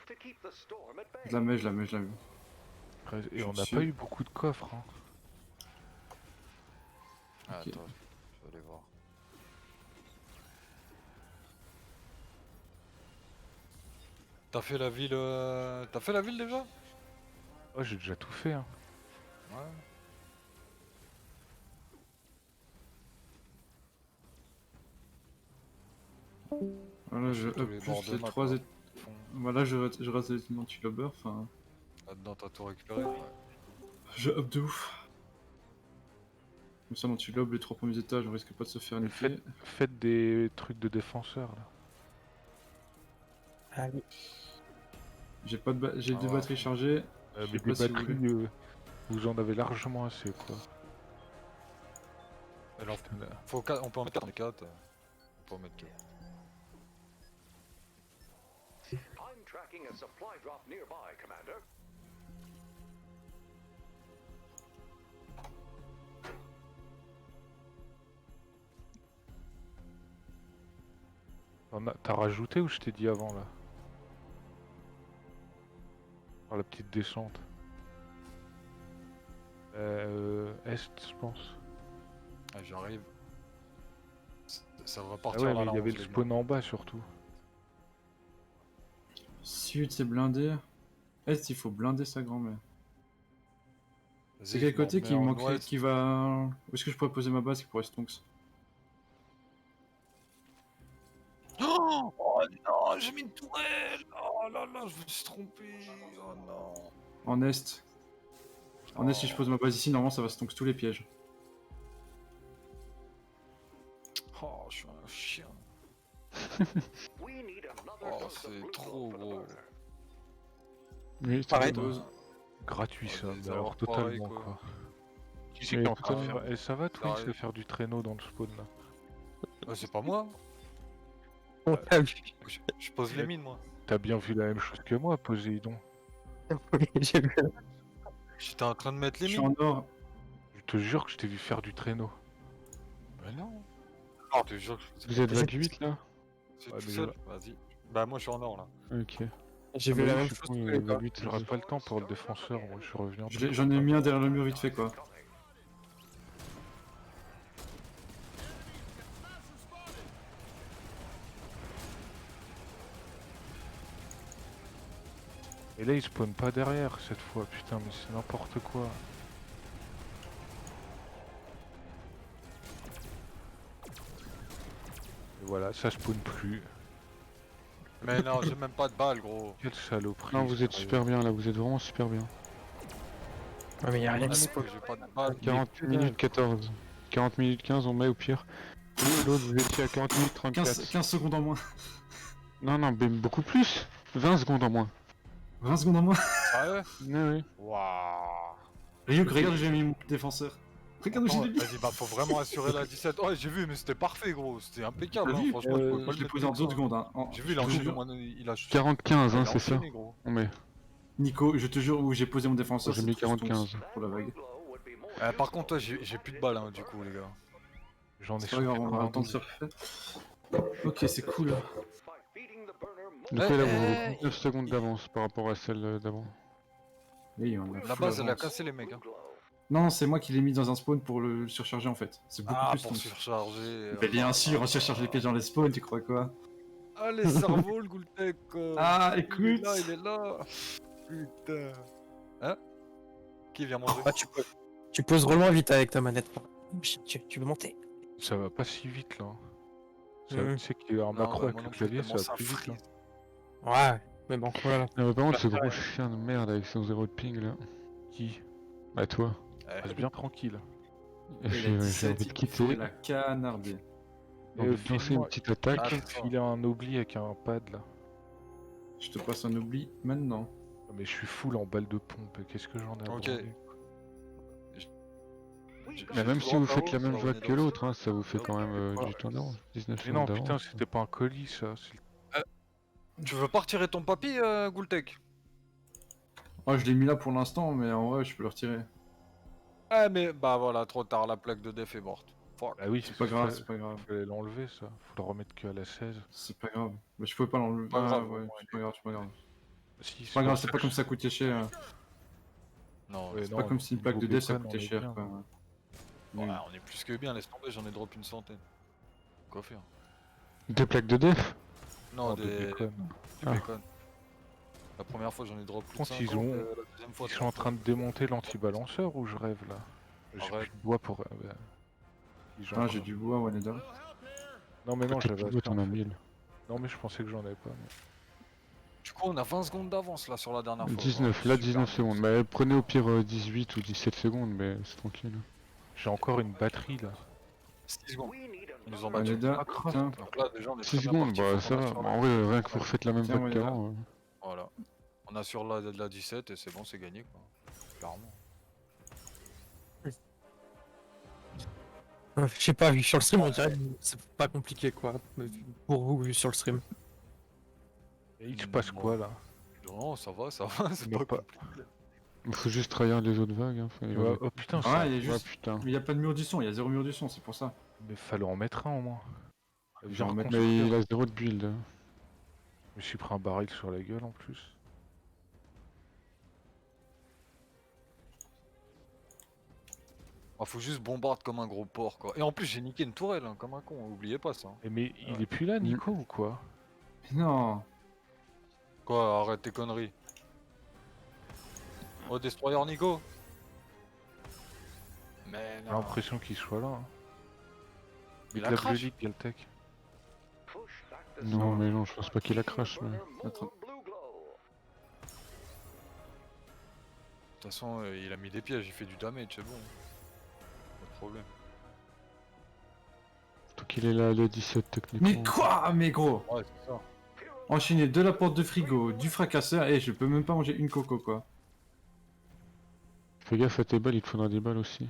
to keep the storm at bay. Je la mets, je la mets, je la mets. Et Je on n'a suis- pas eu beaucoup de coffres. Hein. Ah, Ok. attends, je vais aller voir. T'as fait la ville. T'as fait la ville déjà? Oh, j'ai déjà tout fait. Hein. Ouais. Voilà, je Tous up les bords plus de les map, 3 là. et... Voilà, je rate les antilobeurs, enfin... Là-dedans, t'as tout récupéré? Ouais. Je up de ouf. Comme ça, l'antilope, les 3 premiers étages, on risque pas de se faire Mais niquer. Faites des trucs de défenseurs là. Ah oui. J'ai pas de j'ai Ah deux ouais. batteries chargées. Je Mais sais des pas si vous batteries, voulez. vous en avez largement assez quoi. Alors, Putain, là. on peut en mettre 4. On peut en mettre 4. I'm tracking a supply drop nearby, Commander. T'as rajouté ou je t'ai dit avant là? Par la petite descente. Est, je pense. Ah, j'arrive. Ça va Ah partir ouais, là, mais là, il y on avait se le les spawn en bas surtout. Sud, c'est blindé. Est, il faut blinder sa grand-mère. Vas-y, C'est je quel me côté remets qui en manquerait, ouest. qui va... Où est-ce que je pourrais poser ma base qui pourrait stonks? Oh, oh non, j'ai mis une tourelle. Oh là là, je me suis trompé. Oh non. En est. En est, si je pose ma base ici, normalement ça va stonks tous les pièges. Oh, je suis un chien. We need another Oh, dose of c'est blue trop glow for the gros. burner. Oui, Pareil. Dose. Gratuit Oh, ça, des mais alors arbres totalement pareils, quoi. quoi. Qui c'est Mais qui est en train de totalement. faire... ça va toi, il Sérieux. sait faire du traîneau dans le spawn là. Ah, c'est pas moi. On t'a vu. Je pose les mines, moi. T'as bien vu la même chose que moi, Poséidon. Oui, j'ai vu. J'étais en train de mettre Je les suis mines. en or. Je te jure que je t'ai vu faire du traîneau. Mais non. Je te jure que Vous êtes 28 là? c'est Ouais, tout mais seul. Vas-y. Bah, moi, je suis en or là. Ok. J'ai Ah vu bah la oui, même je suis chose con, que il y les avait gars. 8 J'aurais pas le temps pour le défenseur, moi je suis revenu en J'en ai mis un derrière le mur vite fait quoi. Et là, il spawn pas derrière cette fois, putain, mais c'est n'importe quoi. Et voilà, ça spawn plus. Mais non, j'ai même pas de balles, gros. Quelle saloperie. Non, vous êtes sérieux. super bien là, vous êtes vraiment super bien. Ouais, mais y'a rien Ah, qui se mais passe. j'ai pas de balles. 40 minutes 14. 40 minutes 15, on met au pire. L'autre, vous étiez à 40 minutes 34. 15 secondes en moins. Non, non, mais beaucoup plus. 20 secondes en moins. 20 secondes en moins. Sérieux? Oui. Waouh. Ryuk, regarde, j'ai mis mon défenseur. Regarde où j'ai Attends, mis. vas-y, bah faut vraiment assurer la 17. Ouais, j'ai vu, mais c'était parfait, gros. C'était impeccable, T'as hein, vu franchement. je pouvais pas Je le l'ai posé en mettre 2 comme ça. secondes. Hein. J'ai vu, il a enchaîné, il a 40-15, il hein, a c'est ça. enchaîné, gros. On met. Nico, je te jure, où j'ai posé mon défenseur, J'ai c'est mis tout stonks 40-15. pour la vague. Par contre, toi, j'ai plus de balles, hein, du coup, les gars. J'en ai C'est pas grave, on va attendre 192. ça fait. Ok, c'est cool. Du coup, là, vous avez 9 secondes d'avance par rapport à celle d'avant. Oui, on a La full base, elle a avance. cassé les mecs. Hein. Non, c'est moi qui l'ai mis dans un spawn pour le surcharger en fait. C'est beaucoup Ah, plus pour stonks. surcharger. Mais bien sûr, on surcharge les pièges dans les spawns, tu crois quoi? Ah, les cerveaux, le Gultec. Ah, Il est écoute. là, il est là. Putain. Hein? Qui vient manger? Ah, tu poses drôlement vite avec ta manette. Tu veux monter? Ça va pas si vite là. Ça, Mhm. Tu sais qu'il y a un Non, macro bah, avec moi le non plus, clavier, tellement ça va plus vite là. frise. Ouais, mais bon, voilà. Non, mais par contre, ce gros chien de merde avec son 0 de ping là. Qui Bah, toi. Reste bien tranquille. J'ai envie de quitter. la canardée. J'ai envie de lancer une petite attaque. Attends. Il a un oubli avec un pad là. Je te passe un oubli maintenant. Ah, mais je suis full en balle de pompe, qu'est-ce que j'en ai à Ok. branler. Mais même si vous faites la même vague que l'autre, hein, ça vous fait quand même Voilà. du temps d'avance. 19 Mais non, secondes putain, d'avance. c'était pas un colis ça. Tu veux pas retirer ton papy, Gultec? Oh, je l'ai mis là pour l'instant, mais en vrai, je peux le retirer. Ah, mais bah voilà, trop tard, la plaque de def est morte. Fuck. Bah oui, C'est pas grave, c'est pas grave. Fallait l'enlever ça. Faut le remettre que à la 16. C'est pas grave. Mais je pouvais pas l'enlever. Pas grave, ouais, bon, c'est pas grave, c'est pas grave. Si, C'est pas grave, c'est pas comme ça coûtait cher. Hein. Non, Ouais, C'est non, pas comme si une plaque de niveau def ça bacon, coûtait on est cher bien, quoi. quoi. ouais, on est plus que bien, laisse tomber, j'en ai drop une centaine. Quoi faire? Des plaques de def? Non, Oh, de des bacon. Ah. bacon. La première fois, j'en ai drop plus de Contre, 50, ils ont- la deuxième fois, Ils sont en train de démonter l'antibalanceur ou je rêve là? J'ai Arrête. plus de bois pour. Ils ont Ah, encore- j'ai du bois, Waneda. Non, mais non, Peut-être j'avais que assez, t'en en as fait. 1000. Non, mais je pensais que j'en avais pas. Du coup, on a 20 secondes d'avance là sur la dernière fois. 19, Ouais, là super 19 bien. secondes. Mais prenez au pire 18 ou 17 secondes, mais c'est tranquille. J'ai encore une batterie là. 6 secondes. Ils nous ont battu. Waneda, tiens. Donc là, déjà, on est 6 très bien secondes, parti, bah faut ça qu'on va. assure Bah, la- en vrai, rien que vous refaites la même Tiens, vague ouais, qu'avant. Voilà. On assure la 17 et c'est bon, c'est gagné quoi. Clairement. Je sais pas, vu sur le stream, on dirait que c'est pas compliqué quoi. Pour vous, vu sur le stream. Et il se passe quoi là? Non, ça va, c'est Mais pas pas- compliqué. Il faut juste trahir les autres vagues. Hein. Tu vois, oh putain, Ah, il y a Ouais, juste. putain. Mais il y a pas de mur du son, il y a 0 mur du son, c'est pour ça. mais fallait en mettre un au moins. Je vais Viens en mettre reconstruire. Mais il a 0 de build. Je me suis pris un baril sur la gueule en plus. Ah, faut juste bombarder comme un gros porc quoi. Et en plus, j'ai niqué une tourelle hein, comme un con, oubliez pas ça. Et mais il est plus là, Nico, ou quoi? Non. Quoi, arrête tes conneries. Oh, Destroyer Nico. Mais J'ai non. l'impression qu'il soit là. Hein. Il a Éclate le crash. leak, Galtech. Non, mais non, je pense pas qu'il a crash. Mais... De toute façon, il a mis des pièges, il fait du damage, c'est bon. Pas de problème. Surtout qu'il est là, le 17 techniquement. Mais quoi? Mais gros! Ouais, c'est ça. Enchaîner de la porte de frigo, du fracasseur, et je peux même pas manger une coco quoi. Fais gaffe à tes balles, il te faudra des balles aussi.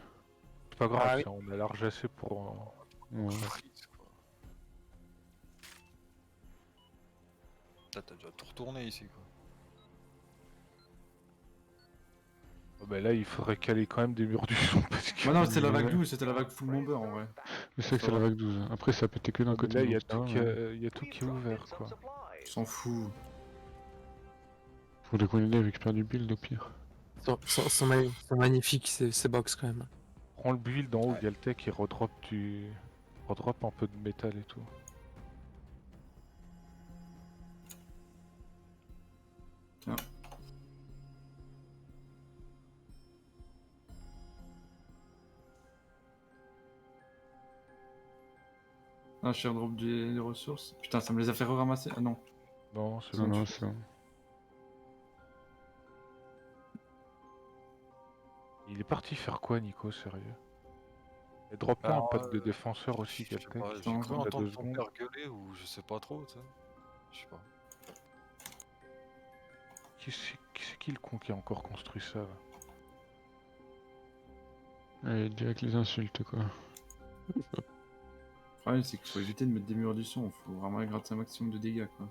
C'est pas grave, Ah oui. ça, on a large assez pour. Ouais. Freeze, quoi. Putain, t'as déjà tout retourné ici quoi. Oh, bah là, il faudrait caler quand même des murs du son parce que. Bah non, c'était la vague Ouais. 12, c'était la vague full bomber en vrai. Mais c'est vrai que c'est la vague 12. Après, ça a pété que d'un côté. Là, il y a donc ça tout va, qui mais est- il y a tout qui est ouvert quoi. Je s'en fous. Faut les qu'on ait récupère du build au pire. Sont magnifiques ces box quand même. Prends le build en haut, Galtech, et redrop redrop un peu de métal et tout. Ah, je drop des ressources. Putain, ça me les a fait ramasser. Ah non. Non, c'est Non, bon. non, c'est bon. Il est parti faire quoi, Nico, sérieux? Et drop pas un Alors, pack de défenseur aussi, Je sais Galtech. pas, j'ai Attends, cru il y a entendre 2 ton secondes. père gueuler ou je sais pas trop, tu sais. Je sais pas. C'est qui le con qui a encore construit ça là? Allez, direct les insultes, quoi. Le problème, c'est qu'il faut éviter de mettre des murs du son. Faut vraiment gratter un maximum de dégâts, quoi.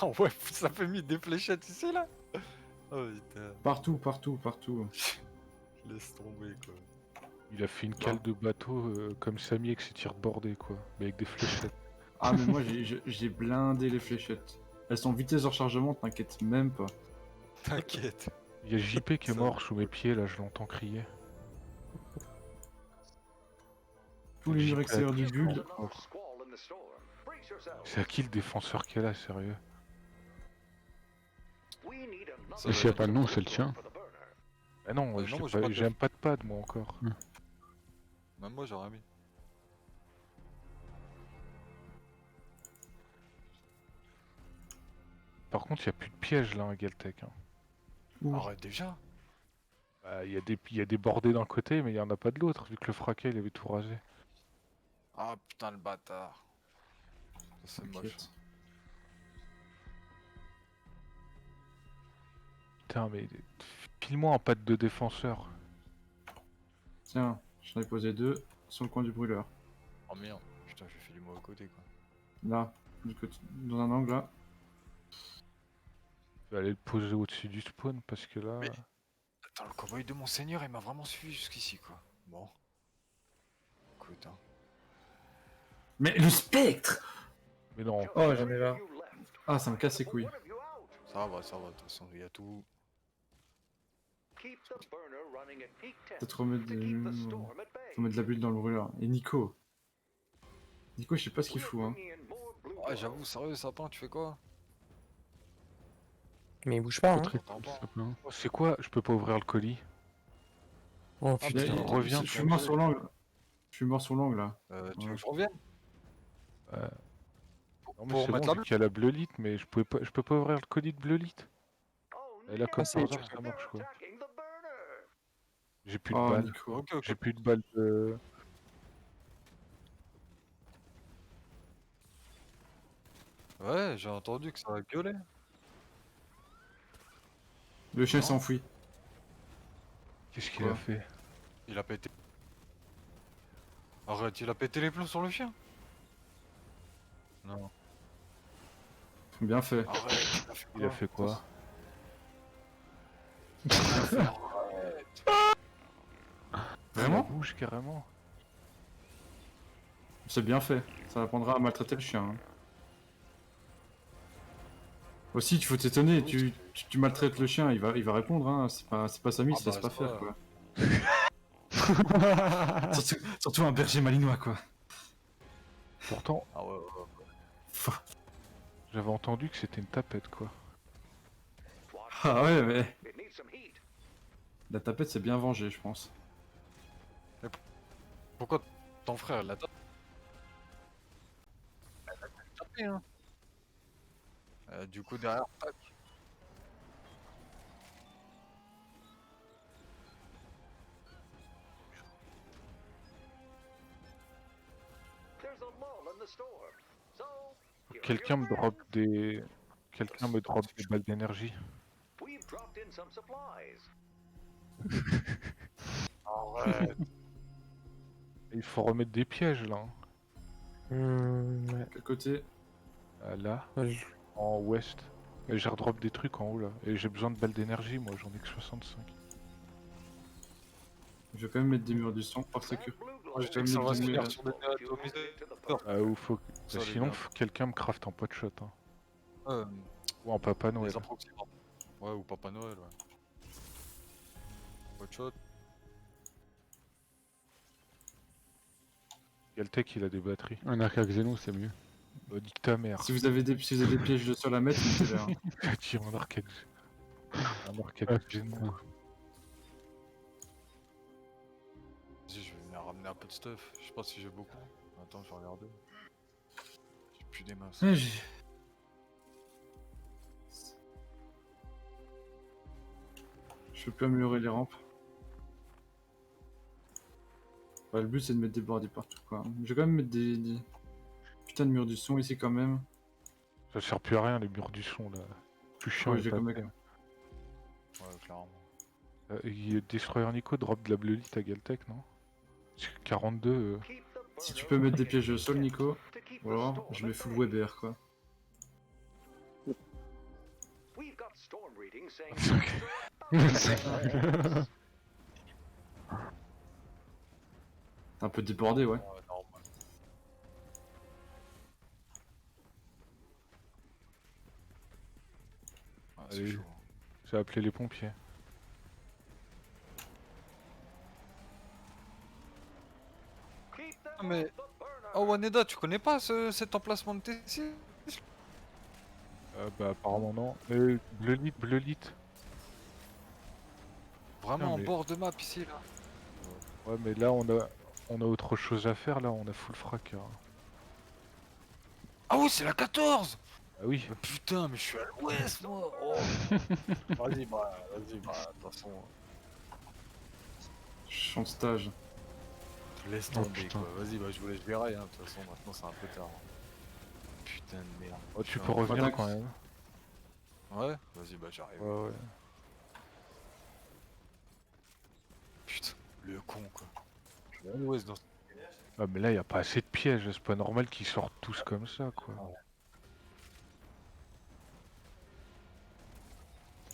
Ah ouais, ça fait mis des fléchettes ici là. Oh putain, Partout, partout, partout. laisse tomber quoi. Il a fait une cale de bateau comme Samy avec ses tirs bordés, quoi. Mais avec des fléchettes. Ah, mais moi, j'ai blindé les fléchettes. Elles sont vitesse de rechargement, t'inquiète même pas. T'inquiète. Il y a JP qui est Ça mort va. sous mes pieds, là, je l'entends crier. Tous les murs JP a extérieurs du crié. build. Another squall in the storm. Brace yourself. C'est à qui le défenseur qui est là, sérieux? We need another Ça Et va s'il y a être pas de nom, c'est le blue tien. for the burner. Ah non, non, moi, j'ai pas de j'aime pas de pad, moi, encore. Même moi j'aurais mis. Par contre, il y a plus de pièges, là, à Galtech. Hein. Arrête déjà. Bah, il y a des bordées d'un côté, mais il y en a pas de l'autre, vu que le fraquet, il avait tout rasé. Ah putain le bâtard. Ça, c'est moche. T'inquiète. Putain, mais... Pile-moi un pad de défenseur. Tiens, j'en ai posé 2 sur le coin du brûleur. Oh merde. Putain, j'ai fait du mauvais côté quoi. Là, du côté, dans un angle là. Je vais aller le poser au-dessus du spawn, parce que là... Mais- Attends, le cowboy de mon seigneur il m'a vraiment suivi jusqu'ici quoi. Bon. Écoute hein. Mais le spectre! Mais non, Oh, j'en ai là. You left. Ah, ça me casse les couilles. One of you out. Ça va, de toute façon, il y a tout. Keep the burner running at peak Peut-être temp remettre, to keep the storm at bay. faut mettre de la bulle dans le brûleur. Et Nico. Nico, je sais pas ce qu'il We're fout, hein. bringing in more blue Ah, glow. j'avoue, sérieux, sapin, tu fais quoi? Mais il bouge pas, hein. Très T'entends cool, pas. ça peut. Oh, c'est quoi? Je peux pas ouvrir le colis. Oh Ah, putain. Il y a- reviens, je suis mort sur l'angle. Je suis mort sur l'angle là. Tu veux que je revienne? Non mais Pour c'est mettre bon, la vu qu'il y a la bleulite, mais je peux pas ouvrir le colis de bleulite. Oh, Et là, no, comme par hasard, ça they're marche quoi. attacking the burner. J'ai plus de Oh, balles. Nico. Ok, ok. J'ai plus de balles de... Ouais, j'ai entendu que ça a gueulé. Le chien Non. s'enfuit. Qu'est-ce qu'il Quoi a fait? Il a pété. Arrête, il a pété les plombs sur le chien. Non. Bien fait. Arrête, Il a fait quoi? Vraiment? Il bouge carrément. C'est bien fait. Ça apprendra à maltraiter le chien. Hein. Aussi, tu faut t'étonner. Tu maltraites le chien, il va répondre. Hein. C'est pas Samy, Ah il se laisse bah, pas c'est faire pas- quoi. surtout un berger malinois quoi. Pourtant, Ah ouais, ouais, ouais. j'avais entendu que c'était une tapette quoi. Ah ouais, mais It needs some heat. la tapette c'est bien vengé, je pense. Pourquoi ton frère l'a tapé? Tapé, hein. Du coup, derrière, tac. There's a lull in the storm. So, here are Quelqu'un your me drop plans. des... Quelqu'un me drop des balles d'énergie. We've dropped in some supplies. Arrête. Il faut remettre des pièges là. Ouais. Quel côté? Là, Je- en ouest. Et j'ai redrop des trucs en haut là. Et j'ai besoin de balles d'énergie, moi j'en ai que 65. Je vais quand même mettre des murs du son parce que. That blue glow Moi, je Je sais que vais ça mettre va des se murs. finir sur des atomisés. Ou faut... Ça, les sinon, gars. faut que quelqu'un me craft un pot de shot. Hein. Euh, Ou un Papa Noël. les approximations. Ouais, ou Papa Noël, ouais. Autre chose. Galtech il a des batteries. Un arc à Xeno, c'est mieux. Nique ta mère. Si vous avez des pièges de sol à mettre, mettez-les. Hein. Tire un arcade. Un arcade génial. Vas-y, je vais venir ramener un peu de stuff. Je sais pas si j'ai beaucoup. Attends, je vais regarder. plus des masses. Ouais, je peux plus améliorer les rampes. Ouais, le but c'est de mettre des bordées partout quoi. Je vais quand même mettre des... Putain de murs du son ici quand même. Ça sert plus à rien les murs du son là. Plus chiant Ouais, et j'ai pas quand même... fait. Ouais, clairement. Destroyer Nico drop de la bleulite à Galtech, non 42. Keep the Si tu burner peux mettre des running pièges au sol Nico, to keep ou the alors storm je mets at full bay. Weber quoi. We've got storm readings saying T'es un peu débordé ouais. Ouais, normal. Ouais, c'est Allez. chaud. J'ai appelé les pompiers. keep them Ah, mais- off the burner. Oh Waneda, tu connais pas cet emplacement de T6? Bah apparemment non. Bleulite. Vraiment Non, en mais- bord de map ici là. Ouais mais là on a autre chose à faire là, on a full frac. Hein. Ah oui, c'est la 14! Ah oui. Mais putain, mais je suis à l'ouest moi! Oh. Vas-y, bah, de toute façon, Je suis en stage. laisse Oh, tomber putain. quoi. Vas-y, bah, je verrai, hein. De toute façon, maintenant c'est un peu tard. Putain de merde. Oh, Je tu suis peux un- revenir Attaque. quand même. Ouais? Vas-y, bah, j'arrive. Ouais. Putain, le con quoi. Je suis à l'ouest dans ce. Ah mais là y a pas assez de pièges, c'est pas normal qu'ils sortent tous comme ça quoi.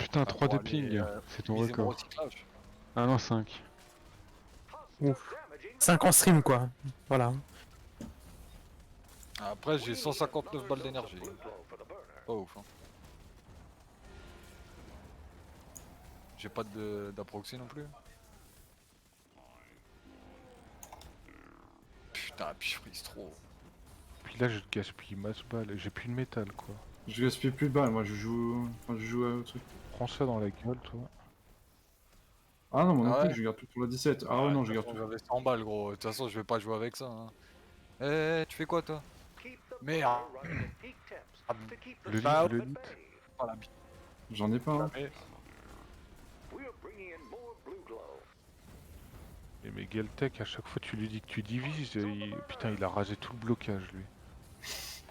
Putain, 3 de pour aller, ping, c'est ton miser mon record. recyclage. Ah non, 5. Ouf. 5 en stream quoi. Voilà. Après, j'ai 159 balles d'énergie. Blue glow for the burner. Pas ouf, hein. J'ai pas d'approxy non plus. Putain, puis je frise trop. Puis là je gaspille masse balles, j'ai plus de métal quoi. Je gaspille plus de balles, moi je joue... Enfin, je joue au truc. Prends ça dans la gueule toi. Ah non, moi non Ah plus, ouais. je garde tout pour la 17. Ah ouais, non, je De garde toute tout. façon, j'avais 100 balles, gros. De toute façon, je vais pas jouer avec ça. Hein. Eh, tu fais quoi, toi? Keep the Merde. burner running at peak temps to keep the Le storm lit, le at lit. bay. Pas la bite. J'en ai pas, hein. We're bringing in more blue glow. Et mais Galtech à chaque fois tu lui dis que tu divises, putain il a rasé tout le blocage lui.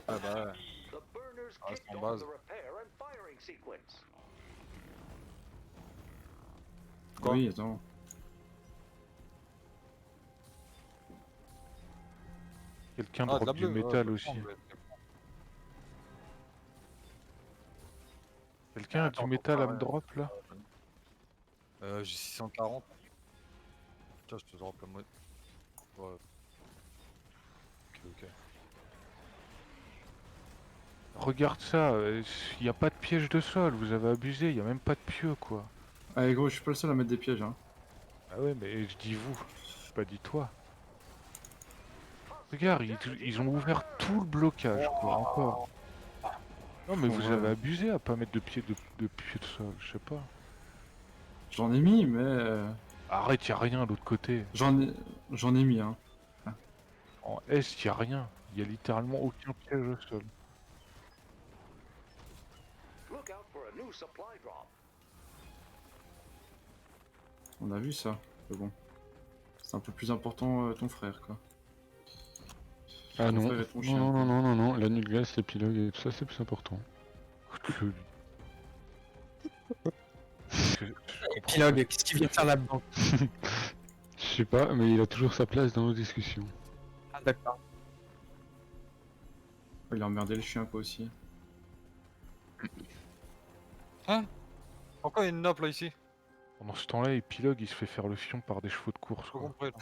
Ah bah ouais. The burners Ah, kicked c'est en off base. the repair and firing sequence. Quoi? Oui, attends. Quelqu'un Ah, de la drop du bleue, métal ouais, aussi. je prends, ouais. Quelqu'un a du Attends, métal à me ouais. drop là? J'ai 640. Tiens, je te drop la mode. Ouais. Ok. Regarde ça, y a pas de piège de sol, vous avez abusé, y a même pas de pieux quoi. Allez gros, je suis pas le seul à mettre des pièges, hein. Ah ouais mais je dis vous, j'ai pas dit toi. Regarde, ils ont ouvert tout le blocage quoi, encore. Non mais vous Ouais. avez abusé à pas mettre de pieds de pieds de sol, je sais pas. J'en ai mis, mais... Arrête, y a rien de l'autre côté. J'en ai mis, hein. En Est, y a rien. Y a littéralement aucun piège au sol. Look out for a new supply drop. On a vu ça. Mais bon. C'est un peu plus important ton frère, quoi. Ah Ton non. frère et ton Non, chien. non, non, non, non, non, la nuit de glace, l'épilogue et tout ça, c'est plus important. Épilogue, qu'est-ce qu'il vient faire là-dedans? Je sais pas, mais il a toujours sa place dans nos discussions. Ah d'accord. Il a emmerdé le chien, quoi, aussi. Pourquoi il y a une nappe là ici? Pendant ce temps-là, Épilogue il se fait faire le fion par des chevaux de course Je pas quoi. compris là.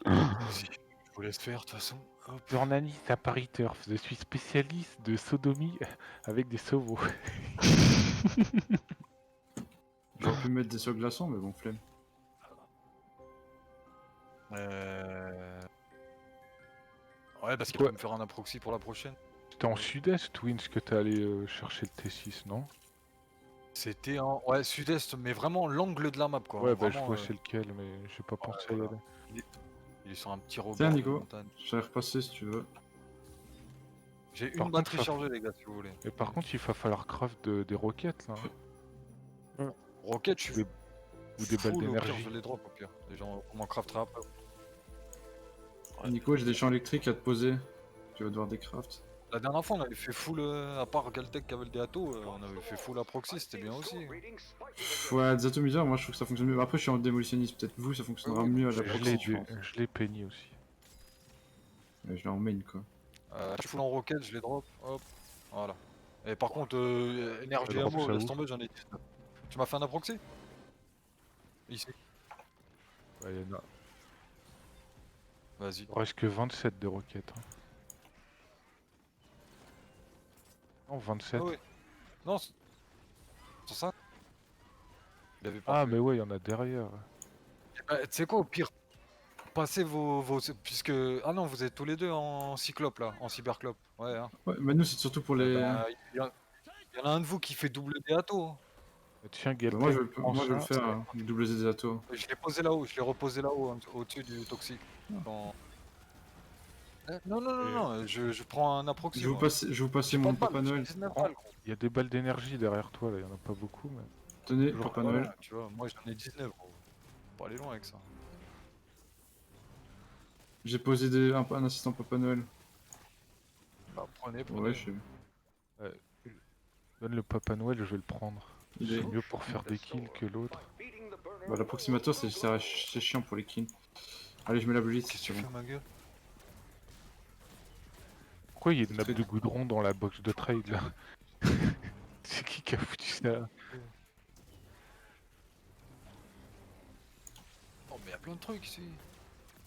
Vas-y, je vous laisse faire de toute façon. Hop. Journaliste appariteur, je suis spécialiste de sodomie avec des sauvos. J'aurais pu mettre des sols glaçants, mais bon, flemme. Ouais, parce qu'il Ouais. peut me faire un approxy pour la prochaine. C'était en sud-est, Wins, que t'es allé chercher le T6, non? C'était en. Ouais, sud-est, mais vraiment l'angle de la map quoi. Ouais, bah je Vraiment, vois c'est lequel, mais j'ai pas pensé à y aller. Il est sur un petit rebord Tiens, de Nico. montagne. J'allais repasser si tu veux. J'ai Par une contre, batterie ça- chargée, les gars, si vous voulez. Et par contre, il va falloir craft des roquettes là. Rocket, je suis Des- ou des balles full, au pire, d'énergie. je les drop au pire. Les gens, on m'en craftera après. Nico, j'ai des champs électriques à te poser. Tu vas devoir des crafts. La dernière fois, on avait fait full, à part Galtech qui avait le Déato, on avait fait full à proxy, c'était bien aussi. hein. Ouais, des atomiseurs, moi je trouve que ça fonctionne mieux. Après, je suis en démolitionniste. Peut-être vous, ça fonctionnera mieux à la Je proxy, l'ai je pense. je l'ai peigné aussi. Ouais, je l'ai en main quoi. Je suis full en rocket, je les drop, hop, voilà. Et par contre, énergie drop ammo, ça laisse où tomber, j'en ai 19. Tu m'as fait un approxy? Ici. Ouais, il y en a. Vas-y. Il reste que 27 de roquettes. hein. Non, 27. Ah ouais. Non, c'est ça. Il avait pas. Ah, mais ouais, il y en a derrière. Tu sais quoi, au pire, passez vos. Puisque. Ah non, vous êtes tous les deux en cyclope là, en cyberclope. Ouais, hein. Ouais, bah nous, c'est surtout pour les. Bah, il y en a un de vous qui fait double Déato. Hein. Tiens, Bah, Galtech, moi, je prends vais le ça. faire, hein, du double Z des atos. Je l'ai posé là-haut, je l'ai reposé là-haut, au-dessus du toxique. Dans- Non, non, non, Et- non, je prends un approxy. Je vous moi. passer J'ai mon pas de Papa balle, j'ai Noël. 19 Prends. balles, gros. Il y a des balles d'énergie derrière toi, là, il y en a pas beaucoup, mais. Tenez, Toujours Papa Ouais, Noël. tu vois, moi j'en ai 19, gros. Faut pas aller loin avec ça. J'ai posé un assistant Papa Noël. Bah, prenez. Ouais, je sais. Donne le Papa Noël, je vais le prendre. Il C'est est. mieux pour faire des kills que l'autre. Bah, l'approximateur, c'est chiant pour les kills. Allez, je mets la blitz, Qu'est-ce que c'est tu bon. fais, ma gueule? Pourquoi il y a une nappe de goudron dans la box de trade là? C'est qui a foutu ça? Oh, mais y'a plein de trucs ici.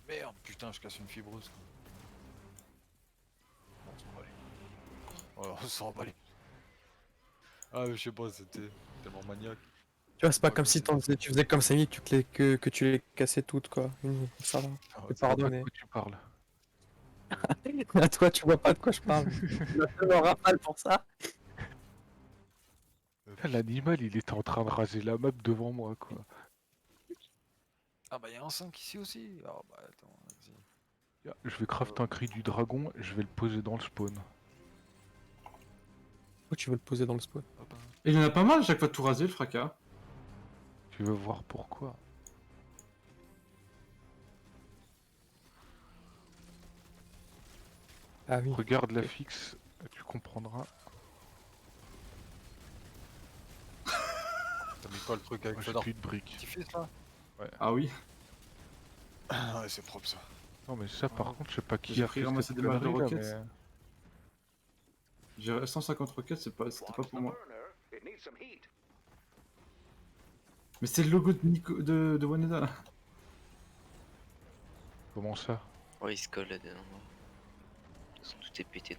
Merde, putain, je casse une fibreuse. Bon, on s'en va aller. Voilà, on s'en va aller. Ah, mais je sais pas, c'était tellement maniaque. Tu vois, c'est pas comme si tu faisais comme Samy, que tu les cassais toutes, quoi. Ça va. Ah, C'est Je vois pas de pardonné. quoi tu parles. À toi, tu vois pas de quoi je parle. Tu m'as fait un rafale pour ça. L'animal, il était en train de raser la map devant moi, quoi. Ah, bah y'a un 5 ici aussi. Ah, bah attends, vas-y. Je vais craft un cri du dragon, je vais le poser dans le spawn. Pourquoi tu veux le poser dans le spawn? Hop, hein. Et il y en a pas mal à chaque fois de tout raser, le fracas. Tu veux voir pourquoi? Ah oui. Regarde la fixe, tu comprendras. T'as mis quoi le truc avec Moi, feu j'ai plus de briques. d'artifice là? Ah oui. Ah, ouais, c'est propre ça. Non mais ça par contre, je sais pas qui J'ai a pris fait ramasser cette des balles de connerie, là, roquettes. mais- J'ai 150 roquettes, c'était pas pour moi. Mais c'est le logo de Nico de Waneda là. Comment ça? Ouais, il se colle là-dedans. De toute façon, tout est pété.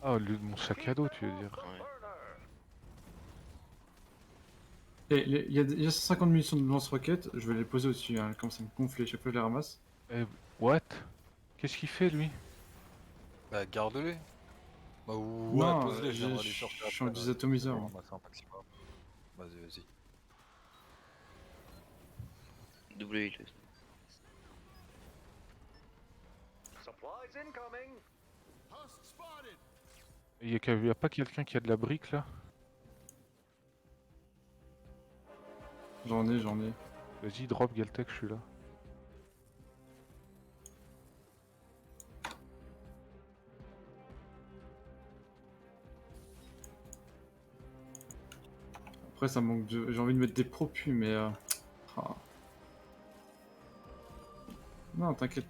Ah, mon sac à dos, tu veux dire? Ouais. Et il y a 150 munitions de lance-roquettes, je vais les poser au-dessus, hein, comme ça me gonfler chaque fois que je les ramasse. Eh, what? Qu'est-ce qu'il fait lui? Bah, garde-les. Bah, ou Non, ouais, pose-les, je je viendrai les chercher suis en après, là. désatomiseur. Je vais ramasser un maximum. Vas-y, vas-y. Double heal. Supplies incoming. Y a pas quelqu'un qui a de la brique là? J'en ai. Vas-y, drop Galtech, je suis là. Après ça manque de... J'ai envie de mettre des propus mais... ah. Non, t'inquiète.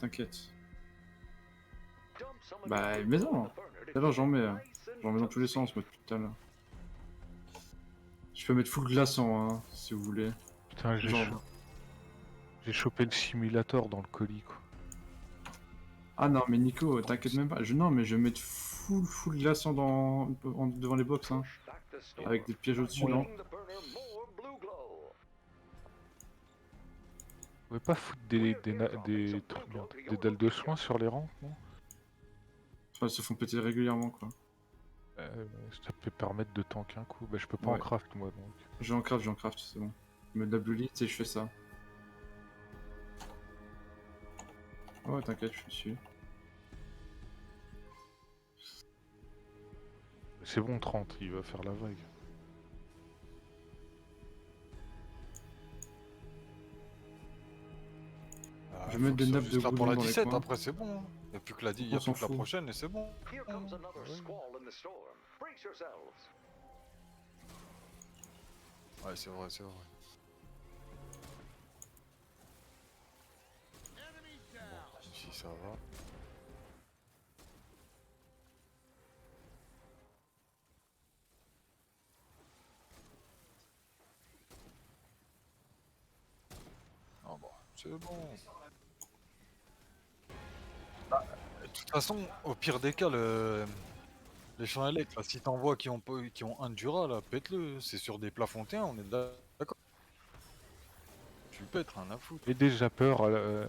Bah, mais-en. Alors j'en mets dans tous les sens, moi, putain là. Je peux mettre full glaçant, hein, si vous voulez. Putain, Genre- j'ai chopé le simulator dans le colis quoi. Ah non, mais Nico, t'inquiète même pas. Non, mais je vais mettre full glaçant devant les box, hein. Avec des pièges au-dessus, non? Vous pouvez pas foutre des dalles de soins sur les rampes, non? Enfin, elles se font péter régulièrement, quoi. Ça peut permettre de tanker un coup. Bah, je peux pas en Ouais. craft moi donc. J'en craft, c'est bon. Je mets de la blue lit et je fais ça. Ouais, t'inquiète, je suis dessus. C'est bon, 30, il va faire la vague. Je vais mettre des nappes de là pour goudron la dans les 17, coins. après c'est bon. Hein. Il n'y a plus que la, On s'en plus que la fout. prochaine et c'est bon. Here comes another Ouais. squall in the storm. Brace yourselves. Ouais, c'est vrai, c'est vrai. Bon, si ça va. Ah bon, c'est bon. De toute façon, au pire des cas, les champs élect, là, si t'en vois qui ont un Dura, là, pète-le. C'est sur des plafonds T1, on est d'accord. Tu le pètes, rien à foutre. Et des zappers Voilà.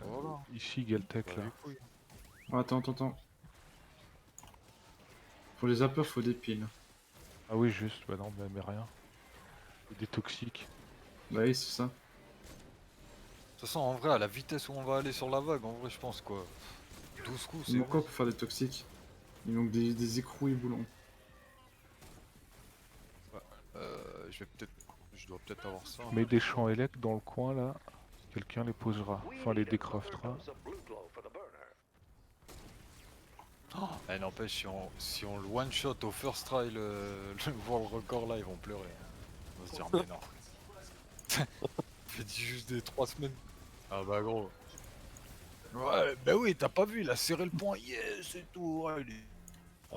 ici, Galtech Bah, là. les couilles. Oh, attends. Pour les zappers, faut des piles. Ah oui, juste, bah non, mais rien. Et des toxiques. Bah oui, c'est ça. De toute façon, en vrai, à la vitesse où on va aller sur la vague, en vrai, je pense quoi. 12 coups, c'est Il bon. manque quoi pour faire des toxiques? Il manque des écrous et boulons. Je dois peut-être avoir ça. Mets des champs élect dans le coin là. Quelqu'un les posera. Enfin, les décraftera. Dose of blue glow for the burner. Eh, n'empêche, si on le one shot au first try, le world record là, ils vont pleurer. Ils vont se dire, mais non. Fait juste des 3 semaines. Ah bah gros. Ouais, bah oui, t'as pas vu, il a serré le point, yes, c'est tout. Ouais, il est-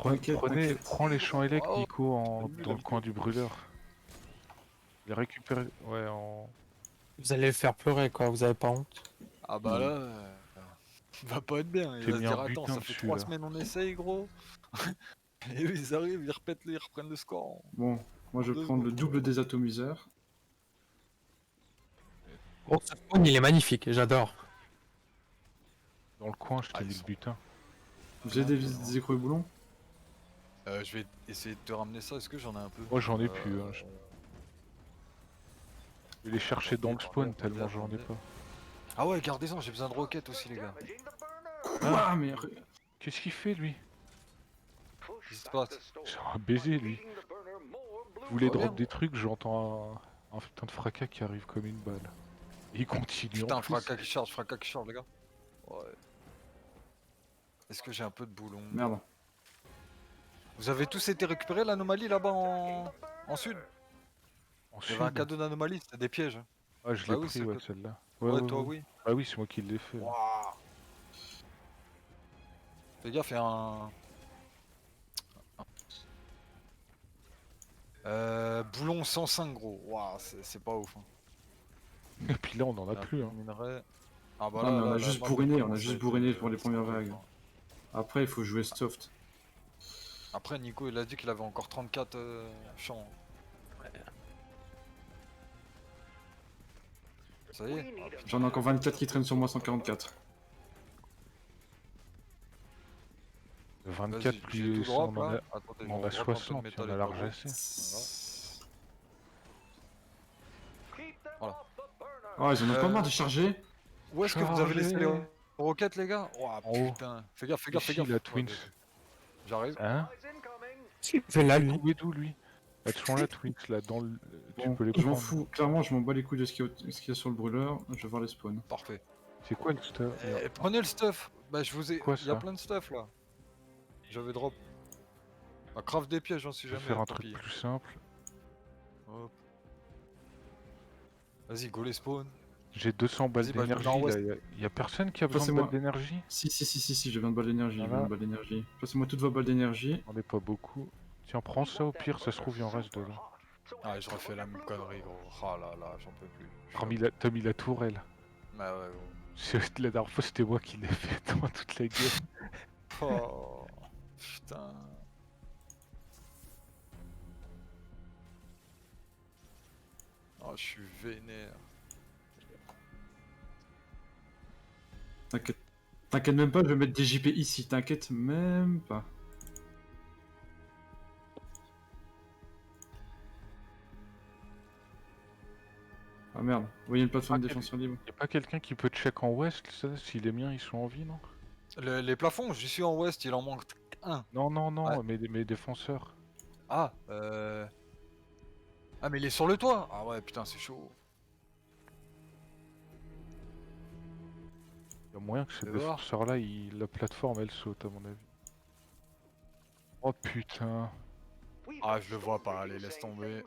T'inquiète. Prends les champs élect, Oh, Nico, salut, dans le l'ami. coin du brûleur. Les récupérer. Ouais, en. Vous allez le faire pleurer, quoi, vous avez pas honte. Ah bah là, il va pas être bien. Il J'ai va se mis dire, un attends, butin ça fait dessus, 3 là. semaines on essaye, gros. Et eux, ils arrivent, ils reprennent le score. Bon, moi je vais Deux prendre le secondes. double des atomiseurs. Oh, ce spawn, il est magnifique, j'adore. Dans le coin, je Ah, t'ai ils mis le sont- butin. Vous avez des écrous et boulons? Je vais essayer de te ramener ça, est-ce que j'en ai un peu? Moi, j'en ai plus. Hein. Je vais les chercher dans le spawn attendez, tellement j'en ai attendez. pas. Ah ouais, gardez-en, j'ai besoin de roquettes aussi, les gars. Damaging the burner. Quoi? Mais Qu'est-ce qu'il fait lui? Push Qu'est-ce qui se back passe? the storm. C'est un baiser lui. Feeding the burner more blue Je voulais va bien. drop des trucs, j'entends un putain de fracas qui arrive comme une balle. Et il continue Putain, en plus. fracas qui charge, les gars. Ouais. Est-ce que j'ai un peu de boulon? merde. Vous avez tous été récupérés l'anomalie là-bas en sud? En Il y avait un sud. cadeau d'anomalie, c'était des pièges. Ah, je Bah l'ai oui, pris, c'est ouais, que- celle-là. Ouais, toi, oui. Ah oui, c'est moi qui l'ai fait. Waouh. Fais gaffe, il y a un... boulon 105 gros. Waouh, c'est pas ouf. Hein. Et puis là, on en a Il y un plus. peu Hein. de minerai. Ah bah Non, mais on a là, juste map, bourriné, elle on a commence juste à être, bourriné pour les premières sympa, vagues. quoi. Après, il faut jouer soft. Après, Nico, il a dit qu'il avait encore 34 champs. Ça y est. Ah, putain. J'en ai encore 24 qui traînent sur moi, 144. Le 24 Vas-y, j'ai plus tout ça, drop, on en là. a, Attendez, on en je a drop un peu de 60, métal on a et large pas assez. Keep them Voilà. off the burner. Oh, ils en ont pas marre de charger? Où est-ce que vous avez laissé les Chargé. roquettes, les gars? Oh En haut. putain. Fais gaffe, fais gaffe, fais Ici, gaffe. la Twins. J'arrive. Hein? Eyes incoming. Il fait là, lui. Où est d'où lui? Elles sont là, Twins, là, dans le. Tu Bon, peux les je m'en prendre. fous. Clairement, je m'en bats les couilles de ce qu'il y a sur le brûleur. Je vais voir les spawns. Parfait. C'est quoi le stuff? Prenez le stuff. Bah, je vous ai. Quoi, Il y a ça plein de stuff là. J'avais drop. Bah, craft des pièges, hein, si Je vais jamais. faire un tant truc pis. plus simple. Hop. Vas-y, go les spawns. J'ai 200 balles Vas-y, bah, je d'énergie vais là. Y a personne qui a besoin de Passez-moi. balles d'énergie? Si, j'ai besoin de balles d'énergie. J'ai Voilà. besoin de balles d'énergie. Passez-moi toutes vos balles d'énergie. J'en ai pas beaucoup. Tiens, prends ça au pire, ça se trouve, il en reste de là. Ah, je refais la même connerie, gros. Ah là là, j'en peux plus. T'as mis la tourelle. Bah ouais, gros. La dernière fois, c'était moi qui l'ai fait dans toute la guerre. Oh, putain. Oh, je suis vénère. T'inquiète. T'inquiète même pas, je vais mettre des JP ici. T'inquiète même pas. Ah merde, vous voyez une plateforme Ah, défenseur libre. Y'a pas quelqu'un qui peut check en ouest, ça, si les miens ils sont en vie, non? Les plafonds, j'y suis en ouest, il en manque un. Non, non, non, Ouais. mes défenseurs. Ah, Ah, mais il est sur le toit. Ah ouais, putain, c'est chaud. Y'a moyen que ces Fais voir. défenseurs-là, la plateforme elle saute à mon avis. Oh putain. Ah, je le vois pas, allez, laisse tomber.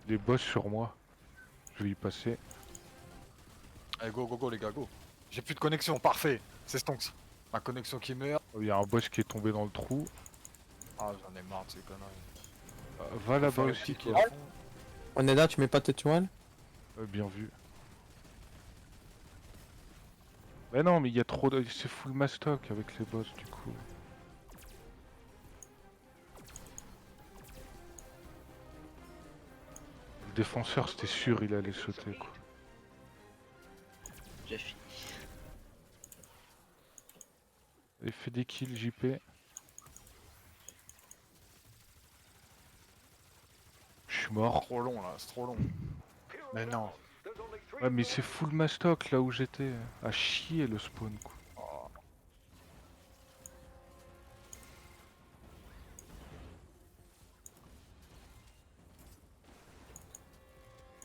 Les boss sur moi. Je vais y passer. Allez, go, go, go, les gars, go. J'ai plus de connexion, parfait. C'est stonks. Ma connexion qui meurt. Oh, y'a un boss qui est tombé dans le trou. Ah, j'en ai marre de ces conneries. Va là-bas Faire le aussi, petit toi. plafond. On est là, tu mets pas tes tourelles? Bien vu. Mais non, mais il y a trop de... C'est full mastoc avec les boss du coup. Le défenseur, c'était sûr, il allait sauter quoi. Déjà fini. Il fait des kills JP. Je suis mort. Trop long là, c'est trop long. Mais non. Ouais mais c'est full mastoc là où j'étais. À chier le spawn quoi. Oh.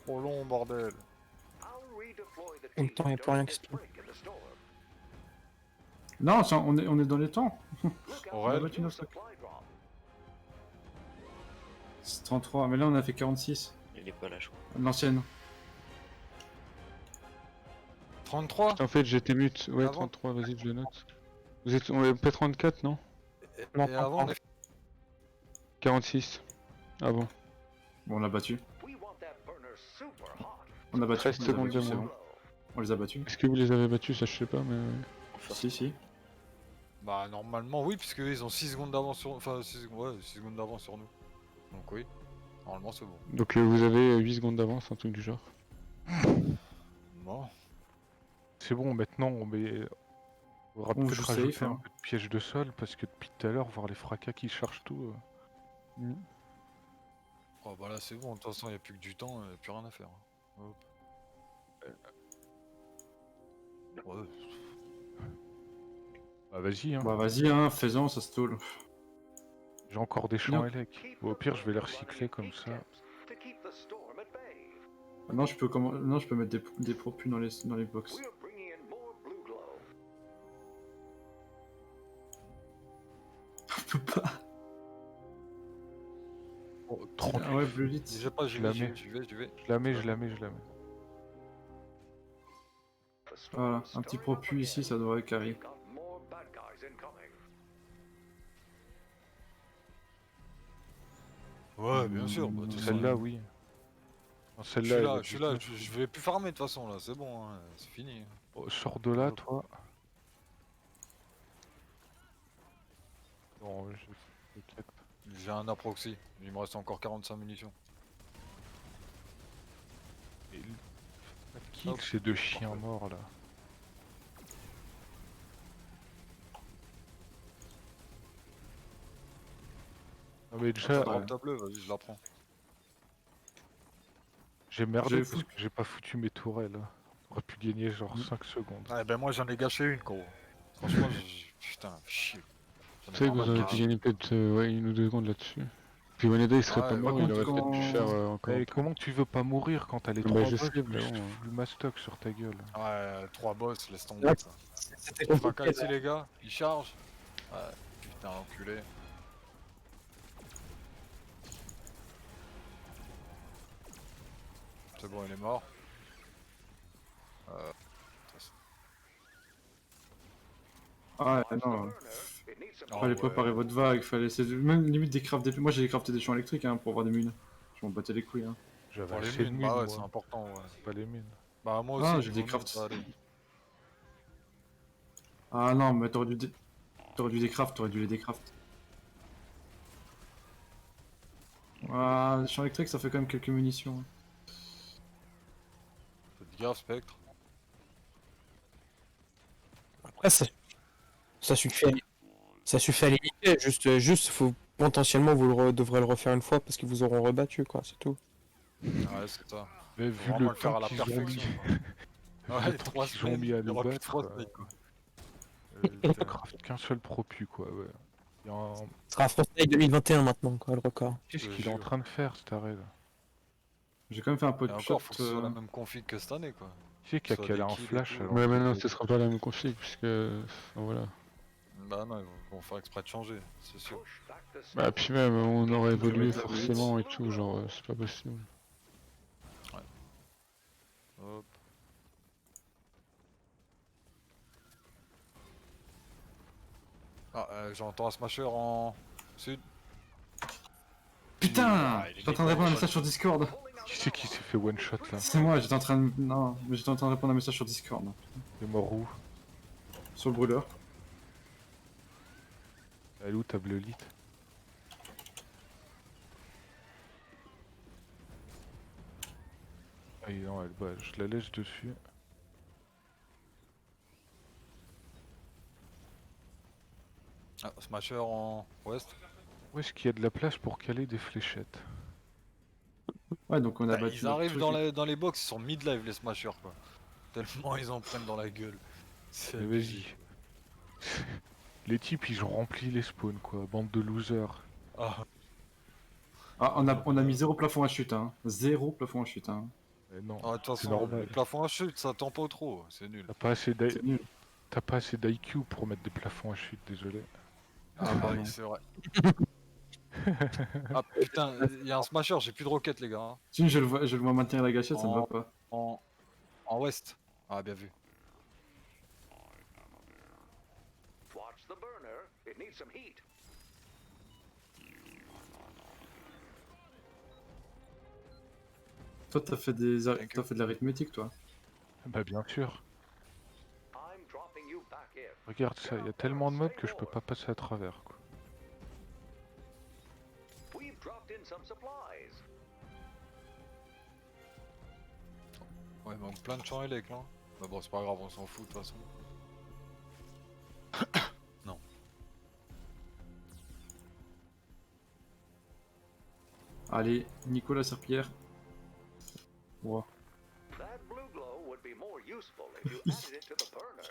Trop long, bordel. En même temps, y a plus rien qui se passe. Non, on est dans les temps. On a Aurel, battu nos stocks. C'est 33, mais là on a fait 46. Il est pas là, je crois. L'ancienne. 33. En fait, j'étais mute. Ouais, Avant. 33, vas-y, je le note. Vous êtes on est P34, non? Non, Et avant, on a fait 46. Avant. Bon, on l'a battu. On a battu. 13 on les a secondes battus, de c'est moins. bon. On les a battus. Est-ce que vous les avez battus? Ça, je sais pas, mais. Si, si. Bah normalement oui, puisque ils ont 6 secondes d'avance sur... Enfin 6 secondes d'avance sur nous. Donc oui, normalement c'est bon. Donc, vous avez 8 secondes d'avance, un truc du genre. Bon. C'est bon, maintenant on met... On aura On peut-être joue rajouter safe, un hein. peu de piège de sol parce que depuis tout à l'heure, voir les fracas qui chargent tout... Oh bah là c'est bon, de toute façon il n'y a plus que du temps, il n'y a plus rien à faire. Hop. Ouais. Bah vas-y, hein. Bah vas-y, hein, fais-en, ça se tôle. J'ai encore des champs Non. élec. Au pire, je vais les recycler comme ça. Non, je peux mettre des propus dans les box. On peut pas. Oh, 30. Ah ouais, bleu lit. Déjà pas, j'y Je la vais, mets. j'y vais, j'y vais. Je la mets, je la mets, je la mets. Voilà, un petit propus ici, ça devrait carry. Ouais, bien sûr. Bah, de toute façon, Celle-là, oui. Non, Je celle-là, suis elle là, est je suis là, dégueulasse. je vais plus farmer de toute façon là, c'est bon, hein, c'est fini. Oh, sors de là, toi. Non, t'inquiète. J'ai un approxy, il me reste encore 45 munitions. Qui Hop. ces deux chiens morts là? Non mais déjà, Drop ta bleue, vas-y, je la prends. j'ai merdé J'ai parce foutu- que j'ai pas foutu mes tourelles. J'aurais pu gagner genre 5 secondes. Ouais, ben moi j'en ai gâché une, gros. Franchement, putain, chier. J'en ai Vous savez que vous vraiment aurez gâché. pu gagner peut-être 1 ou 2 secondes là-dessus. Puis Waneda il serait Ouais, pas par mort, il contre, aurait peut-être pu quand- faire encore. Mais comment tu veux pas mourir quand t'as les Bah, 3 je boss sais, plus mais bon, full mastoc sur ta gueule? Ouais, 3 boss, laisse tomber. Ouais. Ça. C'était Fracas compliqué. ici, les gars, il charge. Ouais, putain, enculé. C'est bon, il est mort. Ah ouais, non. Oh, Fallait ouais. préparer votre vague, même limite des crafts Moi j'ai crafté des champs électriques hein, pour avoir des mines. Je m'en battais les couilles. Hein. J'avais Pour les assez de mines, mines, bah ouais, moi. c'est important, ouais. Pas les mines. Bah moi Ah, aussi, j'ai niveau des mines, crafts. ça allait. Ah non, mais t'aurais dû décraft, t'aurais dû les décraft. Ah, les champs électriques ça fait quand même quelques munitions. Hein. Faites gaffe, Spectre. Après, ça suffit à limiter. Juste, faut Potentiellement, vous devrez le refaire une fois parce qu'ils vous auront rebattu, quoi, c'est tout. Ouais, c'est ça. Mais Faut vu vraiment le le faire à temps la qu'ils ont mis, perfection. le Ouais, temps 3 qu'ils ont semaines, mis à il y nous aura plus de battre, 3 semaines, quoi. je craft qu'un seul propu, quoi, ouais. Il y a un... Ce sera Frontenac 2021 maintenant, quoi, le record. Qu'est-ce Je te qu'il est en jure. train de faire, cet arrêt, là? J'ai quand même fait un peu Et de encore, shot. faut que ce soit la même config que cette année, quoi. Qui c'est qui a Soit calé des un kills et flash tout. alors Ouais, que mais non, t'es- ce sera pas la même config, puisque. Enfin, voilà. Bah non, ils vont faire exprès de changer, c'est sûr. Push back the Bah, storm. puis même, on aurait Je vais évolué mettre la forcément et tout, genre, c'est pas possible. Hop. Ah, j'entends un smasher en sud. Putain Ah, il est J'étais en train de répondre à un méga message sur Discord. Qui c'est qui s'est fait one shot, là? C'est moi, j'étais en train de... Non, mais j'étais en train de répondre à un message sur Discord. Il est mort où? Sur le brûleur. Elle est où, ta bleulite? Ah non, elle, bah, je la laisse dessus. Ah, smasher en ouest. Où est-ce qu'il y a de la place pour caler des fléchettes? Ouais, donc on a Bah, battu ils notre arrivent truc. dans les box, ils sont mid-live les smashers, quoi. Tellement ils en prennent dans la gueule. C'est Mais abusé. vas-y. Les types, ils ont rempli les spawns, quoi. Bande de losers. Ah, Ah, on a mis 0 plafond à chute, hein. 0 plafond à chute, hein. Mais non, ah, de toute c'est façon, normal. le plafond à chute, ça tend pas trop, c'est nul. C'est nul. T'as pas assez d'IQ pour mettre des plafonds à chute, désolé. Ah, pardon. oui, c'est vrai. Ah putain, il y a un smasher, j'ai plus de roquettes, les gars. Hein. Si, je le vois maintenir la gâchette, ça me va pas. En ouest. Ah, bien vu. Watch the burner. It needs some heat. Toi, t'as fait t'as fait de l'arithmétique, toi. Bah bien sûr. I'm dropping you back in. Regarde ça, il y a tellement de mobs que je peux pas passer à travers, quoi. We've dropped in some supplies. Ouais, il manque plein de champs élec là. Bah bon, c'est pas grave, on s'en fout de toute façon. Non. Allez, Nicolas Serpillère. Wow. That blue glow would be more useful if you added it to the burner.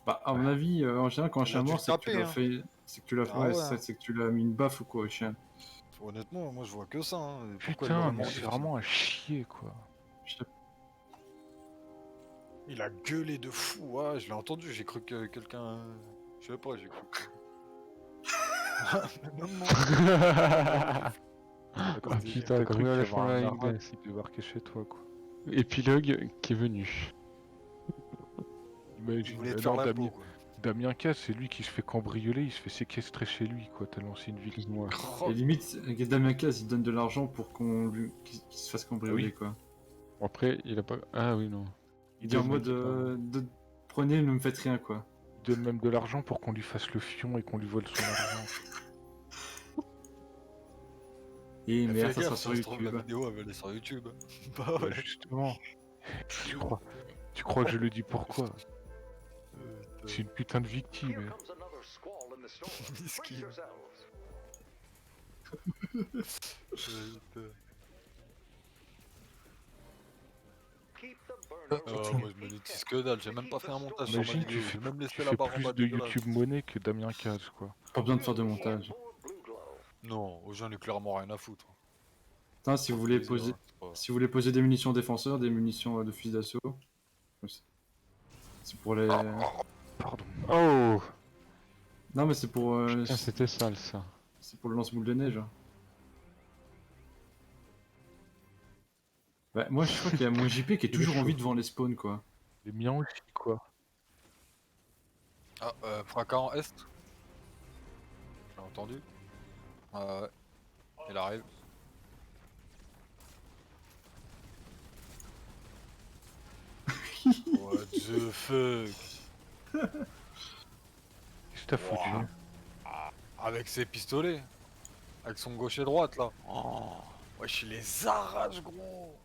Bah, à mon avis, en général, quand un On a chien dû mort, le c'est que tu taper, l'as hein. fait. C'est que tu l'as Ah ouais, ouais, c'est hein. c'est que tu l'as mis une baffe ou quoi au chien. Honnêtement, moi je vois que ça. Hein. Pourquoi il Putain, l'aurait mais mordu, c'est ce vraiment à chier, quoi. Je sais- Il a gueulé de fou, ouais, je l'ai entendu, j'ai cru que quelqu'un... Je sais pas, j'ai cru que... Même moi. T'as cru Ah, qu'il- putain, t'as comme cru il qu'il y a avait un la arabe glace. qui débarquait chez toi, quoi. Épilogue qui est venu. Il Imagine, voulait te alors faire la peau, quoi. Damien K, c'est lui qui se fait cambrioler, il se fait séquestrer chez lui, quoi, tellement c'est une victime. Moi. Oh, Et limite, Damien Caz, il donne de l'argent pour qu'il se fasse cambrioler, Oui. quoi. Bon, après, il a pas. Ah oui, non. Il dit en donne mode prenez, ne me faites rien, quoi. Il donne même de l'argent pour qu'on lui fasse le fion et qu'on lui vole son argent. Et fais merde, ça gaffe, sera sur se trouve, YouTube. la vidéo elle va aller sur YouTube. Bah Bah ouais. justement, tu crois que je le dis pourquoi? C'est une putain de victime. Here eh. comes another squall in the storm. Brace Miskin. yourselves. Keep the burner Oh, running moi je and monétise keep que dalle, j'ai même pas fait un montage sur ma Imagine, vidéo, tu fais, j'ai même tu laissé fais la barre en plus bas de dégueulasse. YouTube monnaie que Damien Caz, quoi. Pas besoin de faire de montage. more blue glow. Non, aux gens n'ont clairement rien à foutre. Putain, si vous voulez Plaisir, poser, hein, c'est pas- si vous voulez poser des munitions défenseurs, des munitions de fusil d'assaut. C'est pour les. Pardon. Oh Non, mais c'est pour. Putain, c'était sale ça. C'est pour le lance-boule de neige. Bah, moi, je crois qu'il y a mon JP qui est est toujours en chaud. vie devant les spawns, quoi. Les miens aussi, quoi. Ah, fracas en Est. J'ai entendu. Ouais, il arrive. What the fuck? Qu'est-ce que t'as foutu? Ouah. Avec ses pistolets. Avec son gauche et droite là. Oh. Wesh, il les arrache, gros.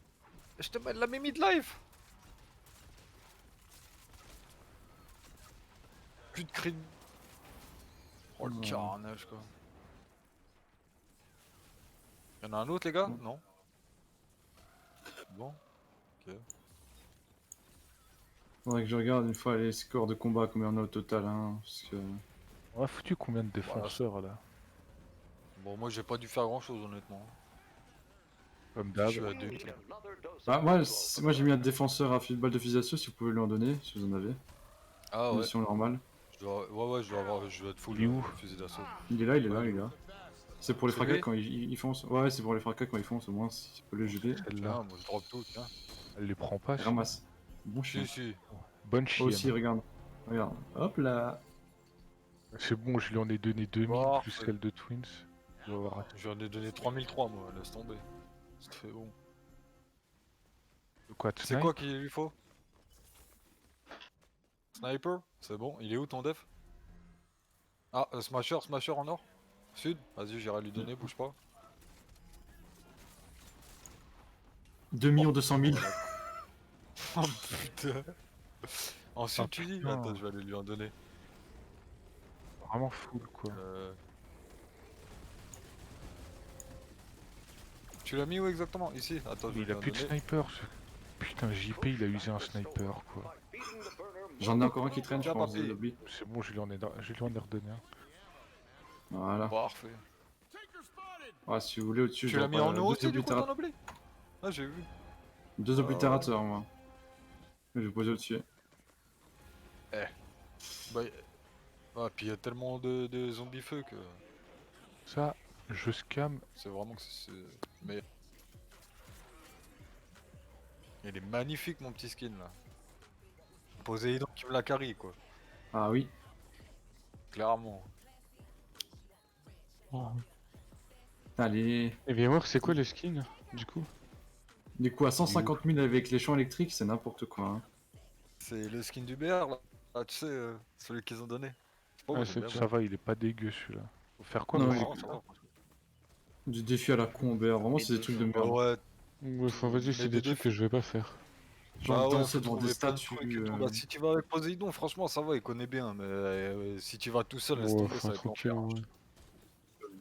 Je te mets de la mémie de life. Plus de cri. Oh le Oh. carnage quoi. Y'en a un autre les gars? Non. Bon. Ok. Faudrait que je regarde une fois les scores de combat, combien on a au total, hein, parce que... On a foutu combien de défenseurs là? Bon moi j'ai pas dû faire grand chose honnêtement. Comme Je d'hab. suis à 2. Another dose Bah, of moi, blue moi j'ai mis un défenseur à balle de fusil d'assaut, si vous pouvez lui en donner, si vous en avez. Ah ouais. Mission normale. Ouais je dois avoir. Je dois être full Il est où fusil d'assaut. Il est là, il est là, Ouais, il est là. C'est pour les C'est fracas lui quand ils foncent. Ouais, c'est pour les fracas quand ils foncent, au moins, si tu peux le geler. Celle-là, Tiens, moi je drop tout, tiens. elle les prend pas. sinon. Ramasse. Bon chien. Si si. Bonne Oh, chienne. aussi, regarde. Regarde. Hop là. C'est bon, je lui en ai donné 2000 Bon, plus ouais. celle de Twins. Je vais avoir... Je lui en ai donné 3003 moi, laisse tomber. C'est fait bon. De quoi de C'est snipe quoi qu'il lui faut? Sniper? C'est bon, il est où ton def? Ah, Smasher en or? Sud? Vas-y, j'irai lui donner, bouge pas. 2 200 000. Oh putain. En sud Ah, tu dis? putain. Attends, je vais aller lui en donner. Vraiment full quoi. Tu l'as mis où exactement? Ici? Attends, je vais Il lui a en plus de donner. sniper. Putain, JP il a usé un sniper quoi. J'en ai encore un qui traîne, je Tiens, pense, papy. l'oublie. C'est bon, je lui en ai redonné un. Voilà. Parfait. Ouais, si vous voulez, au-dessus, Tu je l'as mis en deux haut aussi du coup oblitérat- ton obli? Ah, j'ai vu. deux oblitérateurs, moi. Je vais poser au-dessus. Bah, ah, puis il y a tellement de zombies feu que Ça, je scam. c'est vraiment que c'est. Mais. Il est magnifique mon petit skin là. Poséidon qui me la carry quoi. Ah oui. Clairement. Allez. Et viens voir, c'est quoi le skin, du coup? Du coup, à 150 000 avec les champs électriques, c'est n'importe quoi. Hein. C'est le skin du BR là. Ah, tu sais, celui qu'ils ont donné. Je sais pas, Ouais, moi, c'est j'aime bien, Ça va, il est pas dégueu celui-là. Faut faire quoi Non, pour il est moi. cool. Ça va. Du défi à la con, BR. Vraiment, c'est des trucs de Bah merde. ouais, Ouais, enfin, vas-y, Mais c'est des des trucs que je vais pas faire. Genre bah ouais, danser faut devant des trouver plein de statues. trucs et tout. Bah, si tu vas avec Poséidon, franchement, ça va, il connaît bien. Mais si tu vas tout seul, laisse Ouais, tomber, ça enfin, va être tranquille, l'enfer. ouais.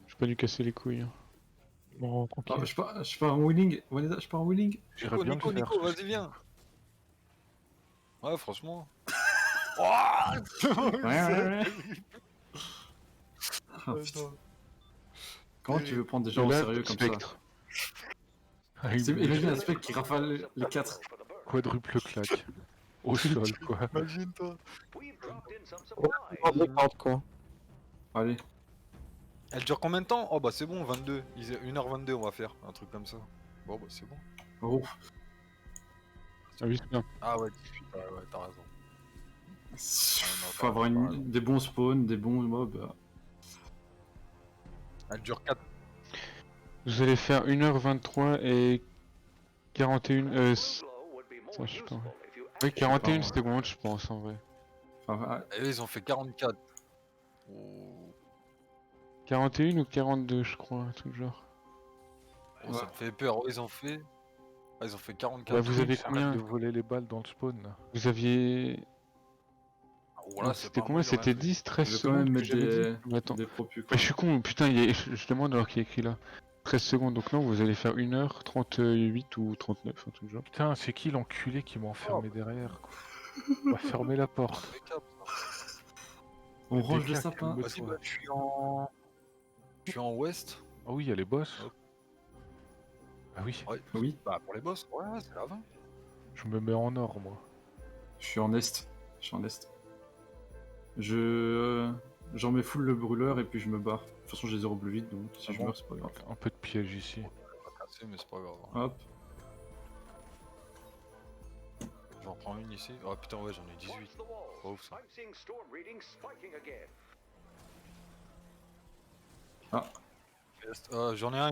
J'ai pas dû casser les couilles. Hein. Bon, Ah, tranquille. je pars en wheeling. Vanessa, je pars en wheeling. J'irais Nico, bien Nico, le faire. Nico, ce vas-y, skin. viens. Ouais, franchement. Ouais. Ah, putain. Comment tu veux prendre des gens au Là, sérieux comme ça? Spectre. Ah, il Imagine un spectre qui rafale les 4. quadruple claque. Au sol quoi. Imagine-toi. We've dropped in some Oh, supplies. n'importe quoi. Allez. Elle dure combien de temps? Oh bah c'est bon, 22. 1h22 on va faire, un truc comme ça. Bon bah c'est bon. Oh. Ah oui, c'est bien. Ah ouais, 18, ouais, ouais, t'as raison. Faut avoir des bons spawns, des bons mobs. Elle dure 4. Vous allez faire 1h23 et 41. Blue glow would be more Ça, je sais pas. useful if you Oui, 41 pas, secondes, je pense en vrai. Enfin, Et eux ils ont fait 44. Oh, 41 ou 42, je crois, un truc genre. oh, ça te fait peur. Oh, ils ont fait. Ah, ils ont fait 44. Bah, vous avez Arrête combien? de voler les balles dans le spawn là. Vous aviez. Oh, là, c'est C'était pas combien? moi, j'aurais C'était fait. 10, 13 je vais quand secondes même que mettre j'avais dit? Mais attends. des propus. Mais je suis con, putain, je demande alors qu'il y a écrit là. 13 secondes, donc non, vous allez faire 1h38 ou 39, un truc genre. Putain, c'est qui l'enculé qui m'a enfermé derrière quoi. On va fermer la porte. Impeccable, ça. On range le Des claques, sapin. le Vas-y, mode, bah, je suis en ouest. Ah oui, il y a les boss. Hop. Ah oui, Ouais. Oui, Bah pour les boss, ouais, c'est la 20. je me mets en or moi. je suis en est. Je suis en est. J'en mets full le brûleur et puis je me barre. De toute façon, j'ai 0 bleu vide, donc si Ah je bon meurs, c'est pas grave. Un peu de piège ici. On va casser, mais c'est pas grave. Hein. Hop. J'en prends une ici. Oh putain, ouais, j'en ai 18. watch the walls. Pas ouf ça. I'm seeing storm readings spiking again. J'en ai un.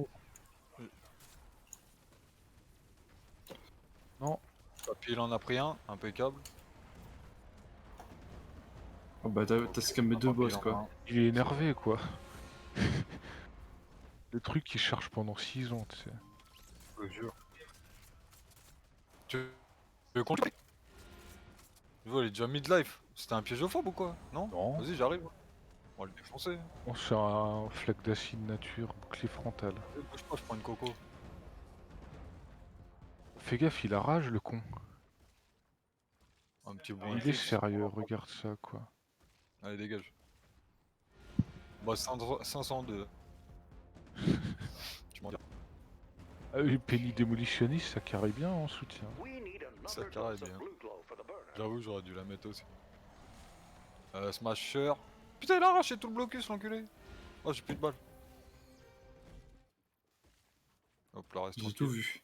Non. Puis il en a pris un, impeccable. Oh bah t'as scammé deux Papy, boss il en a quoi. un. Il est énervé quoi. Le truc qui charge pendant 6 ans, tu sais. Je te jure. Tu veux qu'on le Tu vois, il est déjà mid-life. C'était un piège au fob ou quoi? Non? Non. Vas-y, j'arrive. On va le défoncer. On se fait un flaque d'acide nature, bouclier frontal. Bouge pas, je prends une coco. Fais gaffe, il a rage le con. Un petit bon. Il est sérieux, regarde ça quoi. Allez, dégage. Bah, 502. Tu m'en dis. Ah oui, Penny démolitionniste, ça carré bien en soutien. We need Ça another carré dose of bien. blue glow for the burner. J'avoue, j'aurais dû la mettre aussi. Smasher. Putain, il a arraché tout le blocus, l'enculé. Oh, j'ai plus de balles. Hop là, reste J'ai tranquille. tout vu.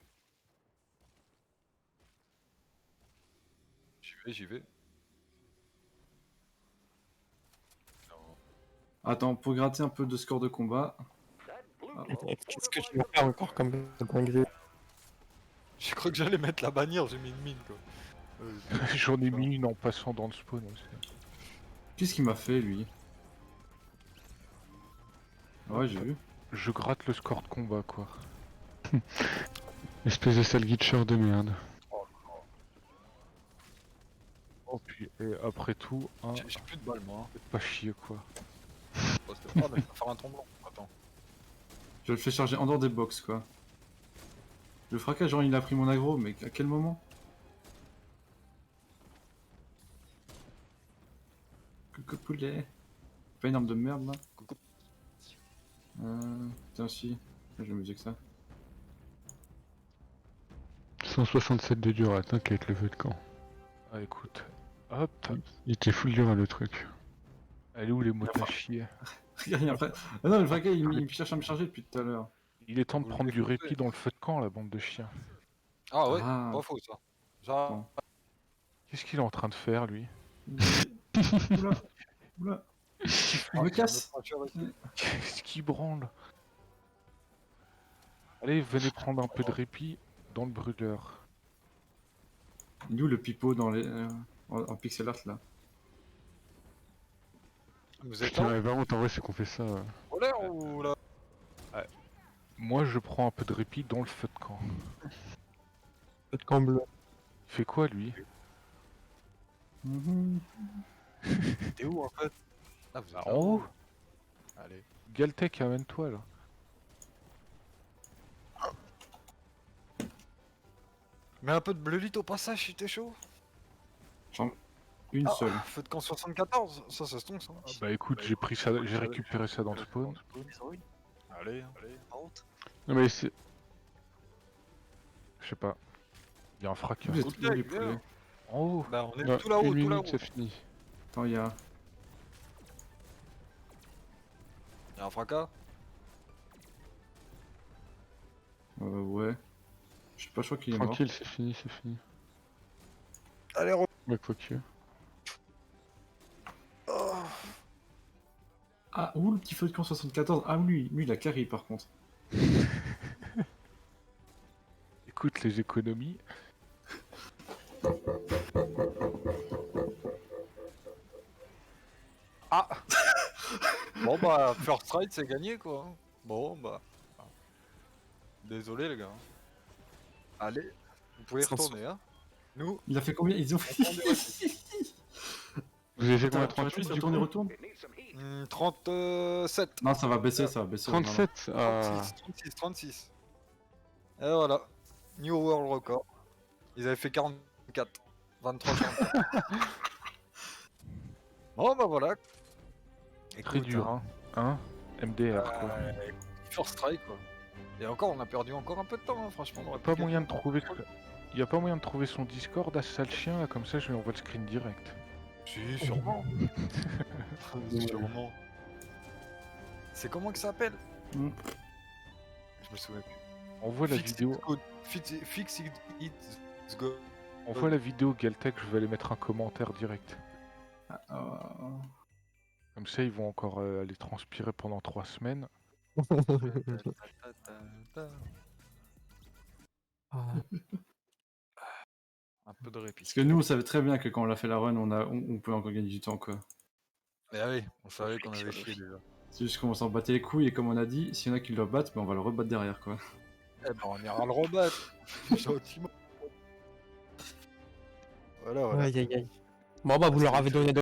J'y vais. Attends, pour gratter un peu de score de combat. That blue Ah. glow Qu'est-ce que tu vas faire encore comme dinguerie? J'ai cru que j'allais mettre la bannière, j'ai mis une mine quoi. J'en ai mis une en passant dans le spawn aussi. Qu'est-ce qu'il m'a fait lui? Ouais, j'ai vu. Je gratte le score de combat quoi. Espèce de sale glitcher de merde. Oh puis, et après tout, hein, J'ai plus de balles moi. faites pas chier quoi. Ah, mais je vais faire un tremblant. Attends. Je le fais charger en dehors des box quoi. Le fracas, genre il a pris mon aggro, mais à quel moment? Coucou poulet. Pas une arme de merde là. Coucou. Putain aussi. Je me disais que ça. 167 de dur, t'inquiète le feu de camp. Ah écoute, hop, Il était full dur le truc. elle est où les mots à chier? Regarde, après. Ah non, le fracas il cherche à me charger depuis tout à l'heure. Il est temps de Vous le prendre du défoncez. répit dans le feu de camp la bande de chiens. Ah ouais, Ah. pas faux ça. Genre. Bon. Qu'est-ce qu'il est en train de faire lui? Oula. Oula. Il me casse. Qu'est-ce qu'il branle? Allez, venez prendre un peu de répit dans le brûleur. Il est où le pipeau dans les. En pixel art là? Vous êtes Putain, là la honte en vrai c'est qu'on fait ça. en l'air ou là? Moi je prends un peu de répit dans le feu de camp. Feu de camp bleu. Il fait quoi lui? T'es où en fait? Ah, vous êtes En là. haut? Allez. Galtech, amène-toi là. Mets un peu de bleu lit au passage si t'es chaud. Une seule. Feu de camp 74, ça se tombe ça. Ah bah écoute, j'ai pris ça, j'ai récupéré ça dans le spawn. Allez. Non mais c'est... Je sais pas. Il y a un fracas. Vous êtes Ok, où les bien. poulets? En haut. Bah on est Ouais, tout là-haut, une tout minute là-haut. c'est fini. Attends, il y a. Y'a un fracas. Ouais. Je sais pas, je crois qu'il est mort. Tranquille, c'est fini, c'est fini. Allez, Ouais, quoique. Ah, où le petit feu de camp 74? Ah, lui il a carry par contre. Écoute les économies. Ah. Bon bah, first ride c'est gagné quoi. Bon bah. Désolé les gars. Allez, vous pouvez Sans retourner hein. Nous, Il a fait combien? Ils ont fait. Vous avez fait Attends, combien? 38 du retourne, coup retourne. It needs some heat. 37. Non, ça va baisser, ça va baisser. vraiment. 37 Ah, 36. Et voilà. New World Record. Ils avaient fait 44. 23 Bon bah voilà. Très Écoute, dur hein. MDR quoi. First strike quoi. Et encore, on a perdu encore un peu de temps, hein, franchement. on aurait Pas pu moyen de gagner. trouver. Y a pas moyen de trouver son Discord à ce sale chien là, comme ça je lui envoie le screen direct. Si, sûrement. Sûrement. C'est comment que ça s'appelle? Mm. Je me souviens plus. Envoie la Fix vidéo. It Good. Fix It It's Good. Envoie la vidéo Galtech, je vais aller mettre un commentaire direct. Comme ça ils vont encore aller transpirer pendant 3 semaines. Ah, Un peu de répit. Parce que nous, on savait très bien que quand on a fait la run, on pouvait encore gagner du temps quoi. Mais oui, on savait qu'on avait chié déjà. C'est juste qu'on s'en battait les couilles et comme on a dit, s'il y en a qui le battent, ben on va le rebattre derrière quoi. Eh ben, on ira le rebattre. Gentiment. Voilà. aïe aïe aïe. Bon bah vous leur avez donné